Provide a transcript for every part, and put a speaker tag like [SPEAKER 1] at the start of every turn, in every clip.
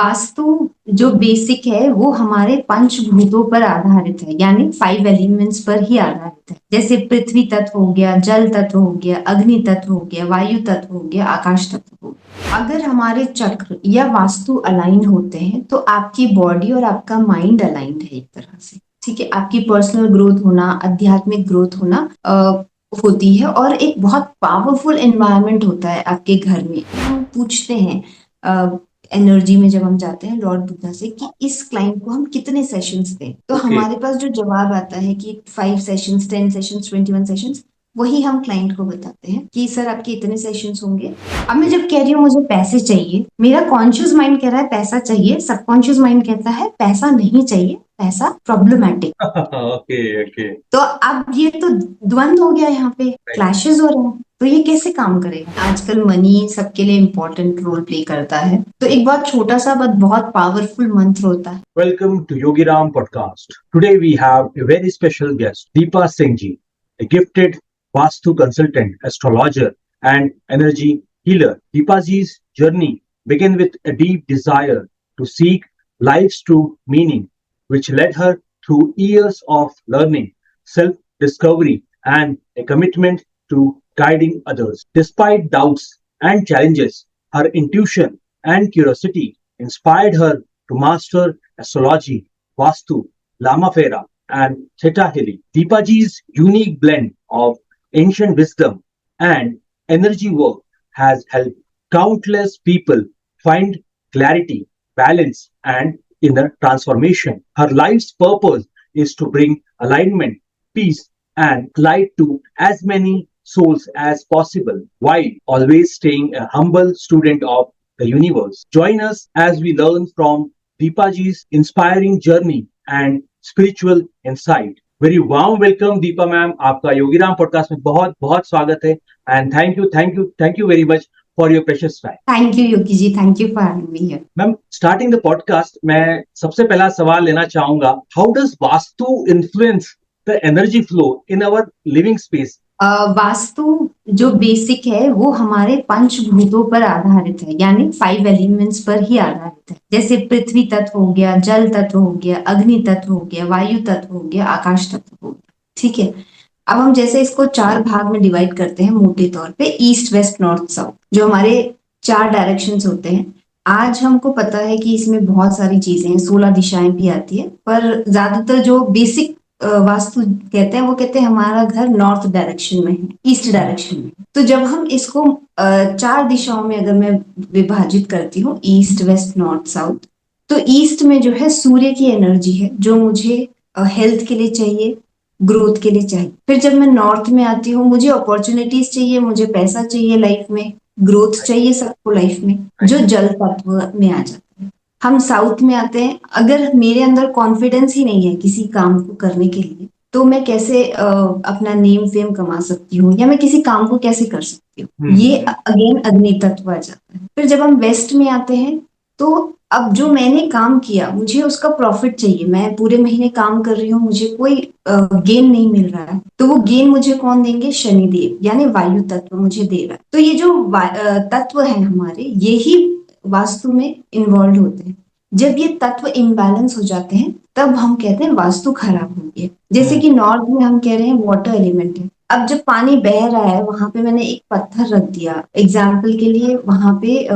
[SPEAKER 1] वास्तु जो बेसिक है वो हमारे पंचभूतों पर आधारित है, यानी 5 एलिमेंट्स पर ही आधारित है। जैसे पृथ्वी तत्व हो गया, जल तत्व हो गया, अग्नि तत्व हो गया, वायु तत्व हो गया, आकाश तत्व हो गया। अगर हमारे चक्र या वास्तु अलाइन होते हैं तो आपकी बॉडी और आपका माइंड अलाइंड है एक तरह से। ठीक है, आपकी पर्सनल ग्रोथ होना, आध्यात्मिक ग्रोथ होना होती है, और एक बहुत पावरफुल एनवायरनमेंट होता है आपके घर में। हम पूछते हैं एनर्जी में, जब हम जाते हैं लॉर्ड बुद्धा से कि इस क्लाइंट को हम कितने सेशंस दें, तो
[SPEAKER 2] ओके।
[SPEAKER 1] हमारे पास जो जवाब आता है कि 5 सेशंस, 10 सेशंस, 21 सेशंस, वही हम क्लाइंट को बताते हैं कि सर आपके इतने सेशंस होंगे। अब मैं जब कह रही हूँ मुझे पैसे चाहिए, मेरा कॉन्शियस माइंड कह रहा है पैसा चाहिए, सबकॉन्शियस माइंड कहता है पैसा नहीं चाहिए, पैसा प्रॉब्लमैटिक।
[SPEAKER 2] Okay okay.
[SPEAKER 1] तो अब ये तो द्वंद्व हो गया, यहाँ पे
[SPEAKER 2] राइट।
[SPEAKER 1] क्लैशेस हो रहे हैं। तो ये कैसे काम करेगा? आजकल मनी सबके लिए इम्पोर्टेंट रोल प्ले करता है, तो एक बहुत छोटा सा बट बहुत पावरफुल मंत्र होता है।
[SPEAKER 2] Welcome to Yogiram Podcast. Today we have a very special guest, Deepa Singh ji, a gifted Vastu consultant, astrologer, and energy healer. Deepa ji's journey began with a deep desire to seek life's true meaning, which led her through years of learning, self discovery, and a commitment to guiding others. Despite doubts and challenges, her intuition and curiosity inspired her to master astrology, Vastu, Lamafera, and Theta Heli. Deepaji's unique blend of ancient wisdom and energy work has helped countless people find clarity, balance, and inner transformation. Her life's purpose is to bring alignment, peace, and light to as many souls as possible, while always staying a humble student of the universe. Join us as we learn from Deepaji's inspiring journey and spiritual insight. Very warm welcome Deepa ma'am, आपका Yogiram podcast में बहुत बहुत स्वागत है। And thank you very much for your precious time.
[SPEAKER 1] Thank you Yogi ji, thank you for having me here.
[SPEAKER 2] Ma'am, starting the podcast मैं सबसे पहला सवाल लेना चाहूंगा, how does vastu influence the energy flow in our living space?
[SPEAKER 1] Vastu जो basic है वो हमारे पंचभूतों पर आधारित है, यानी 5 एलिमेंट्स पर ही आधारित है। जैसे पृथ्वी तत्व हो गया, जल तत्व हो गया, अग्नि तत्व हो गया, वायु तत्व हो गया, आकाश तत्व हो गया। ठीक है, अब हम जैसे इसको 4 भाग में डिवाइड करते हैं मोटे तौर पे, ईस्ट, वेस्ट, नॉर्थ, साउथ, जो हमारे 4 डायरेक्शंस होते हैं। आज हमको पता है कि इसमें बहुत सारी चीजें हैं, 16 दिशाएं भी आती है, पर ज्यादातर जो बेसिक वास्तु कहते हैं वो कहते हैं हमारा घर नॉर्थ डायरेक्शन में है, ईस्ट डायरेक्शन में। तो जब हम इसको 4 दिशाओं में अगर मैं विभाजित करती हूँ, ईस्ट, वेस्ट, नॉर्थ, साउथ, तो ईस्ट में जो है सूर्य की एनर्जी है, जो मुझे हेल्थ के लिए चाहिए, ग्रोथ के लिए चाहिए। फिर जब मैं नॉर्थ में आती हूँ, मुझे अपॉर्चुनिटीज चाहिए, मुझे पैसा चाहिए लाइफ में, ग्रोथ चाहिए सबको लाइफ में, जो जल तत्व में आ जाता है। हम साउथ में आते हैं, अगर मेरे अंदर कॉन्फिडेंस ही नहीं है किसी काम को करने के लिए, तो मैं कैसे अपना नेम फेम कमा सकती हूँ, या मैं किसी काम को कैसे कर सकती हूँ? ये अगेन अग्नि तत्व आ जाता है। फिर जब हम वेस्ट में आते हैं, तो अब जो मैंने काम किया मुझे उसका प्रॉफिट चाहिए, मैं पूरे महीने काम कर रही हूँ, मुझे कोई गेन नहीं मिल रहा है, तो वो गेन मुझे कौन देंगे? शनिदेव, यानी वायु तत्व मुझे दे रहा है। तो ये जो तत्व है हमारे, ये ही वास्तु में इन्वॉल्व होते हैं। जब ये तत्व इम्बैलेंस हो जाते हैं, तब हम कहते हैं वास्तु खराब हो गई है। जैसे कि नॉर्थ में हम कह रहे हैं वाटर एलिमेंट है, अब जब पानी बह रहा है, वहां पे मैंने एक पत्थर रख दिया एग्जाम्पल के लिए, वहां पे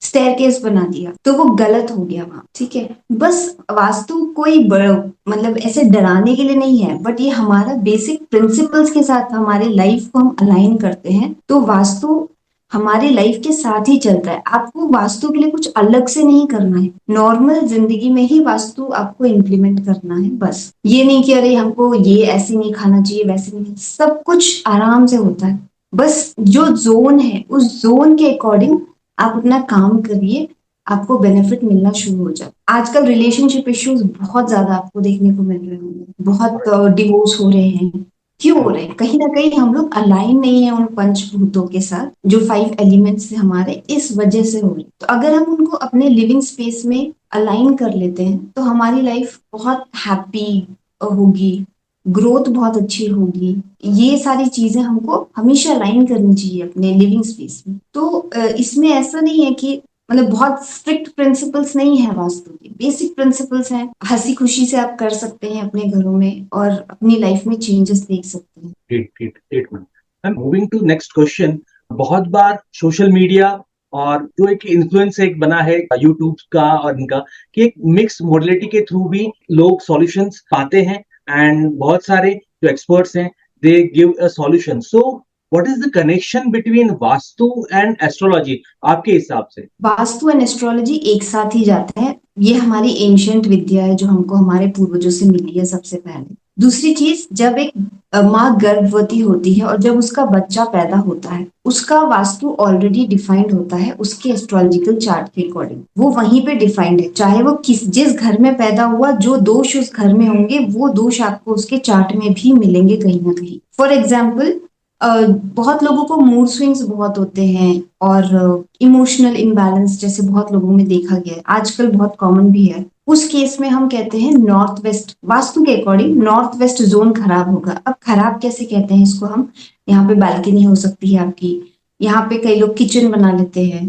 [SPEAKER 1] स्टेयरकेस बना दिया, तो वो गलत हो गया वहां। ठीक है, बस वास्तु कोई मतलब ऐसे डराने के लिए नहीं है, बट ये हमारा बेसिक प्रिंसिपल्स के साथ हमारे लाइफ को हम अलाइन करते हैं, तो वास्तु हमारी लाइफ के साथ ही चलता है। आपको वास्तु के लिए कुछ अलग से नहीं करना है, नॉर्मल जिंदगी में ही वास्तु आपको इम्प्लीमेंट करना है। बस ये नहीं कि अरे हमको ये ऐसे नहीं खाना चाहिए, वैसे नहीं, सब कुछ आराम से होता है। बस जो जोन है उस जोन के अकॉर्डिंग आप अपना काम करिए, आपको बेनिफिट मिलना शुरू हो जाए। आजकल रिलेशनशिप इश्यूज बहुत ज्यादा आपको देखने को मिल रहे होंगे, बहुत डिवोर्स हो रहे हैं। क्यों हो रहे हैं? कहीं ना कहीं हम लोग अलाइन नहीं है उन पंचभूतों के साथ, जो 5 एलिमेंट्स से हमारे, इस वजह से हो रहे हैं। तो अगर हम उनको अपने लिविंग स्पेस में अलाइन कर लेते हैं, तो हमारी लाइफ बहुत हैप्पी होगी, ग्रोथ बहुत अच्छी होगी। ये सारी चीजें हमको हमेशा अलाइन करनी चाहिए अपने लिविंग स्पेस में। तो इसमें ऐसा नहीं है कि मतलब बहुत स्ट्रिक्ट प्रिंसिपल्स नहीं है वास्तु के, बेसिक प्रिंसिपल्स हैं, हंसी खुशी से आप कर सकते हैं अपने घरों में और अपनी लाइफ में चेंजेस देख सकते हैं।
[SPEAKER 2] Great great great ma'am. Ma'am moving to next question, बहुत बार सोशल मीडिया और जो एक इन्फ्लुएंस एक बना है यूट्यूब का और इनका, कि एक मिक्स मोडलिटी के थ्रू भी लोग सॉल्यूशंस पाते हैं, एंड बहुत सारे जो एक्सपर्ट्स हैं they give a solution. So what is the connection between vastu and astrology आपके हिसाब से?
[SPEAKER 1] वास्तु एंड एस्ट्रोलॉजी एक साथ ही जाते हैं। ये हमारी एंशियंट विद्या है जो हमको हमारे पूर्वजों से मिली है सबसे पहले। दूसरी चीज, जब एक माँ गर्भवती होती है और जब उसका बच्चा पैदा होता है, उसका वास्तु ऑलरेडी डिफाइंड होता है उसके एस्ट्रोलॉजिकल चार्ट के अकॉर्डिंग। वो वहीं पे डिफाइंड है, चाहे वो जिस घर में पैदा हुआ, जो दोष उस घर में होंगे वो दोष आपको उसके चार्ट में भी मिलेंगे कहीं ना कहीं। फॉर एग्जाम्पल, बहुत लोगों को मूड स्विंग्स बहुत होते हैं और इमोशनल इम्बैलेंस जैसे बहुत लोगों में देखा गया है, आजकल बहुत कॉमन भी है। उस केस में हम कहते हैं नॉर्थ वेस्ट, वास्तु के अकॉर्डिंग नॉर्थ वेस्ट जोन खराब होगा। अब खराब कैसे कहते हैं इसको हम, यहाँ पे बालकनी हो सकती है आपकी, यहाँ पे कई लोग किचन बना लेते हैं,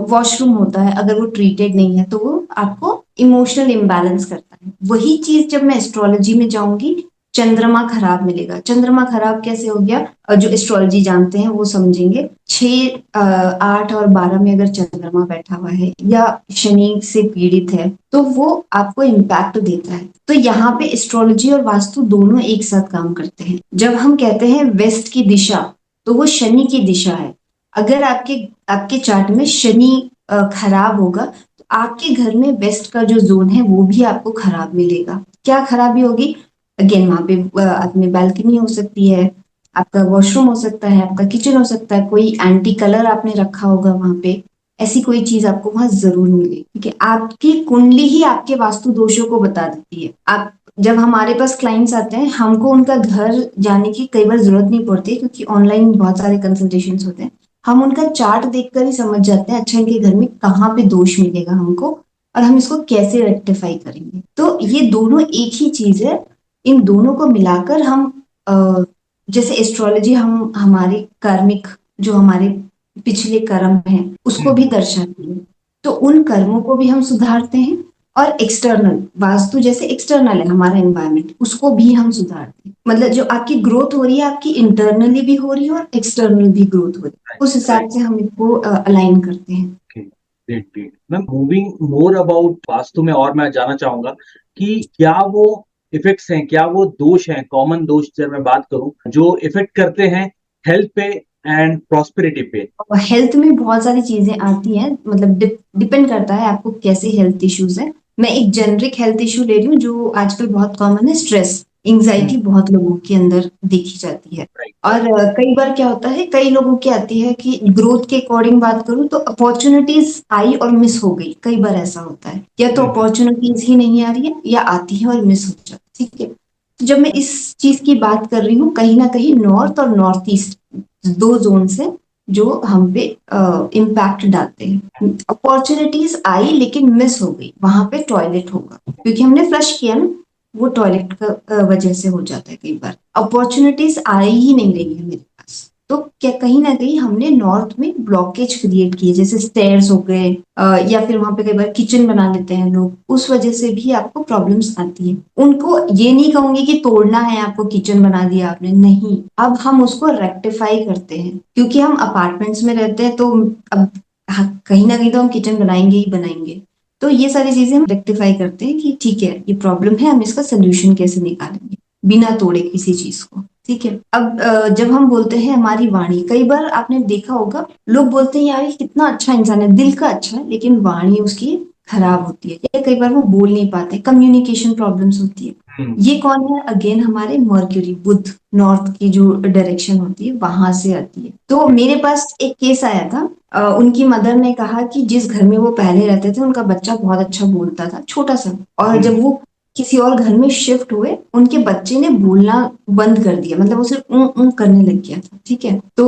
[SPEAKER 1] वॉशरूम होता है, अगर वो ट्रीटेड नहीं है तो वो आपको इमोशनल इम्बैलेंस करता है। वही चीज जब मैं एस्ट्रोलॉजी में जाऊंगी, चंद्रमा खराब मिलेगा। चंद्रमा खराब कैसे हो गया, जो एस्ट्रोलॉजी जानते हैं वो समझेंगे। 6, 8 और 12 में अगर चंद्रमा बैठा हुआ है या शनि से पीड़ित है तो वो आपको इम्पैक्ट देता है। तो यहाँ पे एस्ट्रोलॉजी और वास्तु दोनों एक साथ काम करते हैं। जब हम कहते हैं वेस्ट की दिशा, तो वो शनि की दिशा है। अगर आपके आपके चार्ट में शनि खराब होगा तो आपके घर में वेस्ट का जो जोन है वो भी आपको खराब मिलेगा। क्या खराबी होगी, अगेन वहां पे अपनी बालकनी हो सकती है, आपका वॉशरूम हो सकता है, आपका किचन हो सकता है, कोई एंटी कलर आपने रखा होगा वहां पे, ऐसी कोई चीज आपको वहां जरूर मिलेगी। ठीक है, आपकी कुंडली ही आपके वास्तु दोषों को बता देती है। आप जब हमारे पास क्लाइंट्स आते हैं, हमको उनका घर जाने की कई बार जरूरत नहीं पड़ती क्योंकि ऑनलाइन बहुत सारे कंसल्टेशन होते हैं। हम उनका चार्ट देखकर ही समझ जाते हैं अच्छा इनके घर में कहाँ पे दोष मिलेगा हमको और हम इसको कैसे रेक्टिफाई करेंगे। तो ये दोनों एक ही चीज है, इन दोनों को मिलाकर हम जैसे एस्ट्रोलॉजी हम हमारे कार्मिक जो हमारे पिछले कर्म हैं उसको भी दर्शाती है, तो उन कर्मों को भी हम सुधारते हैं। और एक्सटर्नल वास्तु जैसे एक्सटर्नल है हमारा एनवायरनमेंट, उसको भी हम सुधारते हैं। मतलब जो आपकी ग्रोथ हो रही है आपकी इंटरनली भी हो रही है और एक्सटर्नल भी ग्रोथ हो रही है, उस हिसाब से हम इसको अलाइन करते हैं।
[SPEAKER 2] Great great ma'am, moving more about vastu में और मैं जानना चाहूंगा कि क्या वो इफेक्ट्स हैं, क्या वो दोष हैं, कॉमन दोष जब मैं बात करूं जो इफेक्ट करते हैं हेल्थ पे एंड प्रॉस्पेरिटी पे?
[SPEAKER 1] हेल्थ में बहुत सारी चीजें आती हैं, मतलब डिपेंड करता है आपको कैसे हेल्थ इश्यूज है। मैं एक जेनरिक हेल्थ इशू ले रही हूँ जो आजकल बहुत कॉमन है, स्ट्रेस एंजाइटी बहुत लोगों के अंदर देखी जाती है। और कई बार क्या होता है, कई लोगों की आती है कि ग्रोथ के अकॉर्डिंग बात करूं तो अपॉर्चुनिटीज आई और मिस हो गई। कई बार ऐसा होता है, या तो अपॉर्चुनिटीज ही नहीं आ रही है या आती है और मिस हो जाती है। ठीक है, तो जब मैं इस चीज की बात कर रही हूँ, कहीं ना कहीं नॉर्थ और नॉर्थ ईस्ट दो जोन से जो हम पे इम्पैक्ट डालते हैं। अपॉर्चुनिटीज आई लेकिन मिस हो गई, वहां पे टॉयलेट होगा क्योंकि हमने फ्लश किया ना, वो टॉयलेट का वजह से हो जाता है। कई बार अपॉर्चुनिटीज आ ही नहीं रही है मेरे पास, तो क्या कहीं ना कहीं हमने नॉर्थ में ब्लॉकेज क्रिएट किए, जैसे स्टेयर्स हो गए, या फिर वहां पे कई बार किचन बना लेते हैं लोग, उस वजह से भी आपको प्रॉब्लम्स आती है। उनको ये नहीं कहूंगी कि तोड़ना है, आपको किचन बना दिया आपने, नहीं, अब हम उसको रेक्टिफाई करते हैं क्योंकि हम अपार्टमेंट्स में रहते हैं, तो अब कहीं ना कहीं तो हम किचन बनाएंगे ही बनाएंगे। तो ये सारी चीजें हम रेक्टिफाई करते हैं कि ठीक है ये प्रॉब्लम है, हम इसका सोल्यूशन कैसे निकालेंगे बिना तोड़े किसी चीज को। ठीक है, अब जब हम बोलते हैं हमारी वाणी, कई बार आपने देखा होगा लोग बोलते हैं यार ये कितना अच्छा इंसान है, दिल का अच्छा है, लेकिन वाणी उसकी खराब होती है या कई बार वो बोल नहीं पाते, कम्युनिकेशन प्रॉब्लम्स होती है। ये कौन है, अगेन हमारे मर्क्यूरी, बुध, नॉर्थ की जो डायरेक्शन होती है वहां से आती है। तो मेरे पास एक केस आया था, उनकी मदर ने कहा कि जिस घर में वो पहले रहते थे उनका बच्चा बहुत अच्छा बोलता था, छोटा सा, और जब वो किसी और घर में शिफ्ट हुए उनके बच्चे ने बोलना बंद कर दिया, मतलब वो सिर्फ करने लग गया था। ठीक है, तो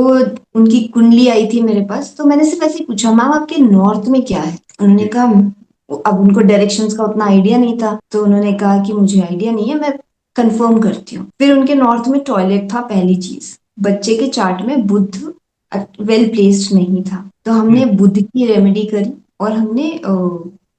[SPEAKER 1] उनकी कुंडली आई थी मेरे पास, तो मैंने सिर्फ ऐसे ही पूछा मैम आपके नॉर्थ में क्या है। उन्होंने कहा, अब उनको डायरेक्शंस का उतना आइडिया नहीं था, तो उन्होंने कहा कि मुझे आइडिया नहीं है, मैं कंफर्म करती हूँ। फिर उनके नॉर्थ में टॉयलेट था, पहली चीज। बच्चे के चार्ट में बुध वेल प्लेस्ड नहीं था, तो हमने बुध की रेमेडी करी, और हमने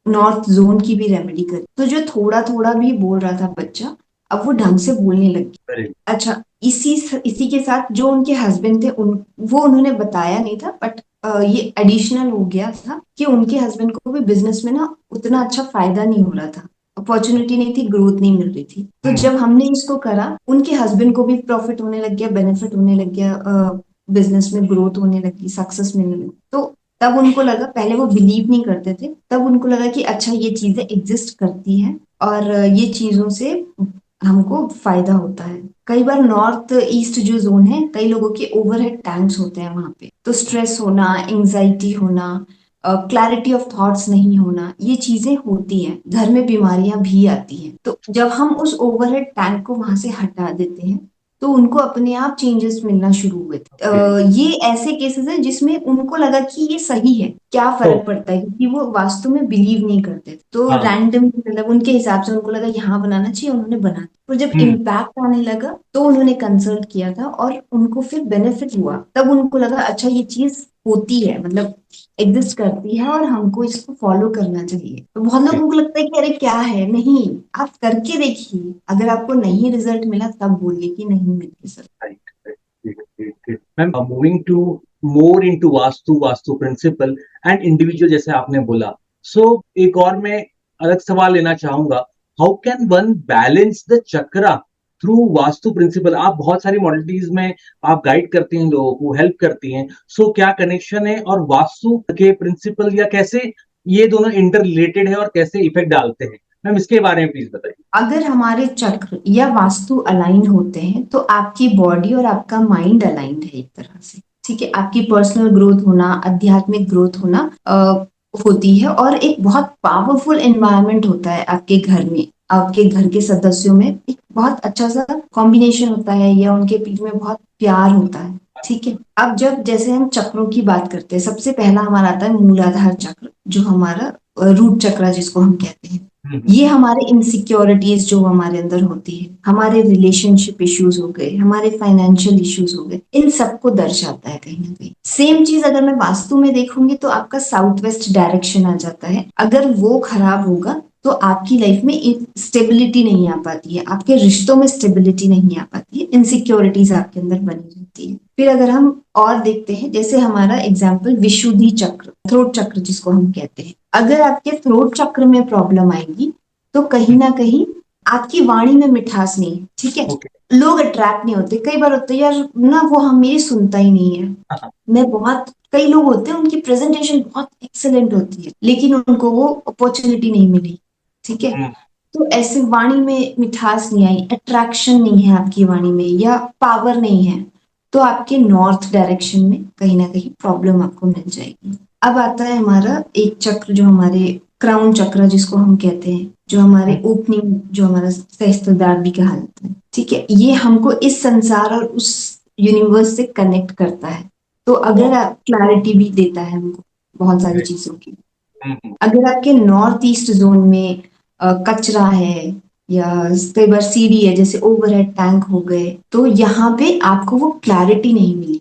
[SPEAKER 1] नॉर्थ जोन की भी रेमेडी करी। तो जो थोड़ा थोड़ा भी बोल रहा था बच्चा, अब वो ढंग से बोलने लग गया।
[SPEAKER 2] वेरी
[SPEAKER 1] अच्छा, इसी के साथ जो उनके हस्बैंड थे वो उन्होंने बताया नहीं था, बट ये एडिशनल हो गया था कि उनके हस्बैंड को भी बिजनेस में ना उतना अच्छा फायदा नहीं हो रहा था, अपॉर्चुनिटी नहीं थी, ग्रोथ नहीं मिल रही थी। तो
[SPEAKER 2] हम्म,
[SPEAKER 1] जब हमने इसको करा, उनके हस्बैंड को भी प्रॉफिट होने लग गया, बेनिफिट होने लग गया, बिजनेस में ग्रोथ होने लगी, सक्सेस मिलने लगी। तो तब उनको लगा, पहले वो बिलीव नहीं करते थे, तब उनको लगा कि अच्छा ये चीजें एग्जिस्ट करती हैं और ये चीजों से हमको फायदा होता है। कई बार नॉर्थ ईस्ट जो जोन है, कई लोगों के ओवरहेड टैंक्स होते हैं वहां पे, तो स्ट्रेस होना, एंजाइटी होना, क्लैरिटी ऑफ थॉट्स नहीं होना, ये चीजें होती हैं, घर में बीमारियां भी आती हैं। तो जब हम उस ओवरहेड टैंक को वहां से हटा देते हैं, तो उनको अपने आप चेंजेस मिलना शुरू हुए थे।
[SPEAKER 2] ओके।
[SPEAKER 1] ये ऐसे केसेस हैं जिसमें उनको लगा कि ये सही है, क्या
[SPEAKER 2] तो
[SPEAKER 1] फर्क पड़ता है, क्योंकि वो वास्तु में बिलीव नहीं करते थे। तो
[SPEAKER 2] हाँ।
[SPEAKER 1] रैंडम मतलब उनके हिसाब से उनको लगा यहाँ बनाना चाहिए, उन्होंने बना दिया। और जब
[SPEAKER 2] हम्म।
[SPEAKER 1] इम्पैक्ट आने लगा तो उन्होंने कंसल्ट किया था और उनको फिर बेनिफिट हुआ, तब उनको लगा अच्छा ये चीज होती है, मतलब एग्जिस्ट करती है और हमको इसको फॉलो करना चाहिए। तो बहुत लोगों को लगता है कि अरे क्या है, नहीं, आप करके देखिए, अगर आपको नहीं रिजल्ट मिला तब बोलिए कि नहीं मिल result.
[SPEAKER 2] Right. Right. Great, great, great. Ma'am, moving to more into vastu principle and individual जैसे आपने बोला, सो एक और मैं अलग सवाल लेना चाहूंगा, how can one balance the chakra through vastu principle? आप बहुत सारी मॉडलिटीज में आप गाइड करती हैं, लोगों को हेल्प करती हैं, सो क्या कनेक्शन है और वास्तु के प्रिंसिपल, या कैसे ये दोनों इंटर रिलेटेड है और कैसे इफेक्ट डालते हैं? मैम इसके बारे में प्लीज बताइए।
[SPEAKER 1] अगर हमारे चक्र या वास्तु अलाइन होते हैं तो आपकी बॉडी और आपका माइंड अलाइंड है एक तरह से, ठीक है। आपकी पर्सनल ग्रोथ होना, आध्यात्मिक ग्रोथ होना होती है, और एक बहुत पावरफुल एनवायरनमेंट होता है आपके घर में, आपके घर के सदस्यों में एक बहुत अच्छा सा कॉम्बिनेशन होता है, या उनके बीच में बहुत प्यार होता है, ठीक है। अब जब जैसे हम चक्रों की बात करते हैं, सबसे पहला हमारा आता है मूलाधार चक्र, जो हमारा रूट चक्र जिसको हम कहते हैं।
[SPEAKER 2] हम्म।
[SPEAKER 1] ये हमारे इनसिक्योरिटीज जो हमारे अंदर होती है, हमारे रिलेशनशिप इश्यूज हो गए, हमारे फाइनेंशियल इश्यूज हो गए, इन सबको दर्शाता है कहीं ना कहीं। सेम चीज अगर मैं वास्तु में देखूंगी तो आपका साउथ वेस्ट डायरेक्शन आ जाता है, अगर वो खराब होगा तो आपकी लाइफ में स्टेबिलिटी नहीं आ पाती है, आपके रिश्तों में स्टेबिलिटी नहीं आ पाती है, इनसिक्योरिटीज आपके अंदर बनी रहती है। फिर अगर हम और देखते हैं, जैसे हमारा एग्जाम्पल विशुद्धि चक्र, थ्रोट चक्र जिसको हम कहते हैं, अगर आपके थ्रोट चक्र में प्रॉब्लम आएगी तो कहीं ना कहीं आपकी वाणी में मिठास नहीं है, ठीक है।
[SPEAKER 2] ओके।
[SPEAKER 1] लोग अट्रैक्ट नहीं होते, कई बार होते हैं यार ना, वो हम मेरी सुनता ही नहीं है। मैं बहुत, कई लोग होते हैं उनकी प्रेजेंटेशन बहुत एक्सेलेंट होती है लेकिन उनको वो अपॉर्चुनिटी नहीं मिली, ठीक है।
[SPEAKER 2] हम्म।
[SPEAKER 1] तो ऐसे वाणी में मिठास नहीं आई, अट्रैक्शन नहीं है आपकी वाणी में, या पावर नहीं है, तो आपके नॉर्थ डायरेक्शन में कहीं ना कहीं प्रॉब्लम आपको मिल जाएगी। अब आता है हमारा एक चक्र, जो हमारे क्राउन चक्र जिसको हम कहते हैं, जो हमारे ओपनिंग, जो हमारा सहस्त्रदार भी कहा जाता है, ठीक है। ये हमको इस संसार और उस यूनिवर्स से कनेक्ट करता है। तो अगर आप क्लैरिटी भी देता है हमको बहुत सारी चीजों की।
[SPEAKER 2] हम्म।
[SPEAKER 1] अगर आपके नॉर्थ ईस्ट जोन में कचरा है, या कई बार सीडी है, जैसे ओवरहेड टैंक हो गए, तो यहाँ पे आपको वो क्लैरिटी नहीं मिली,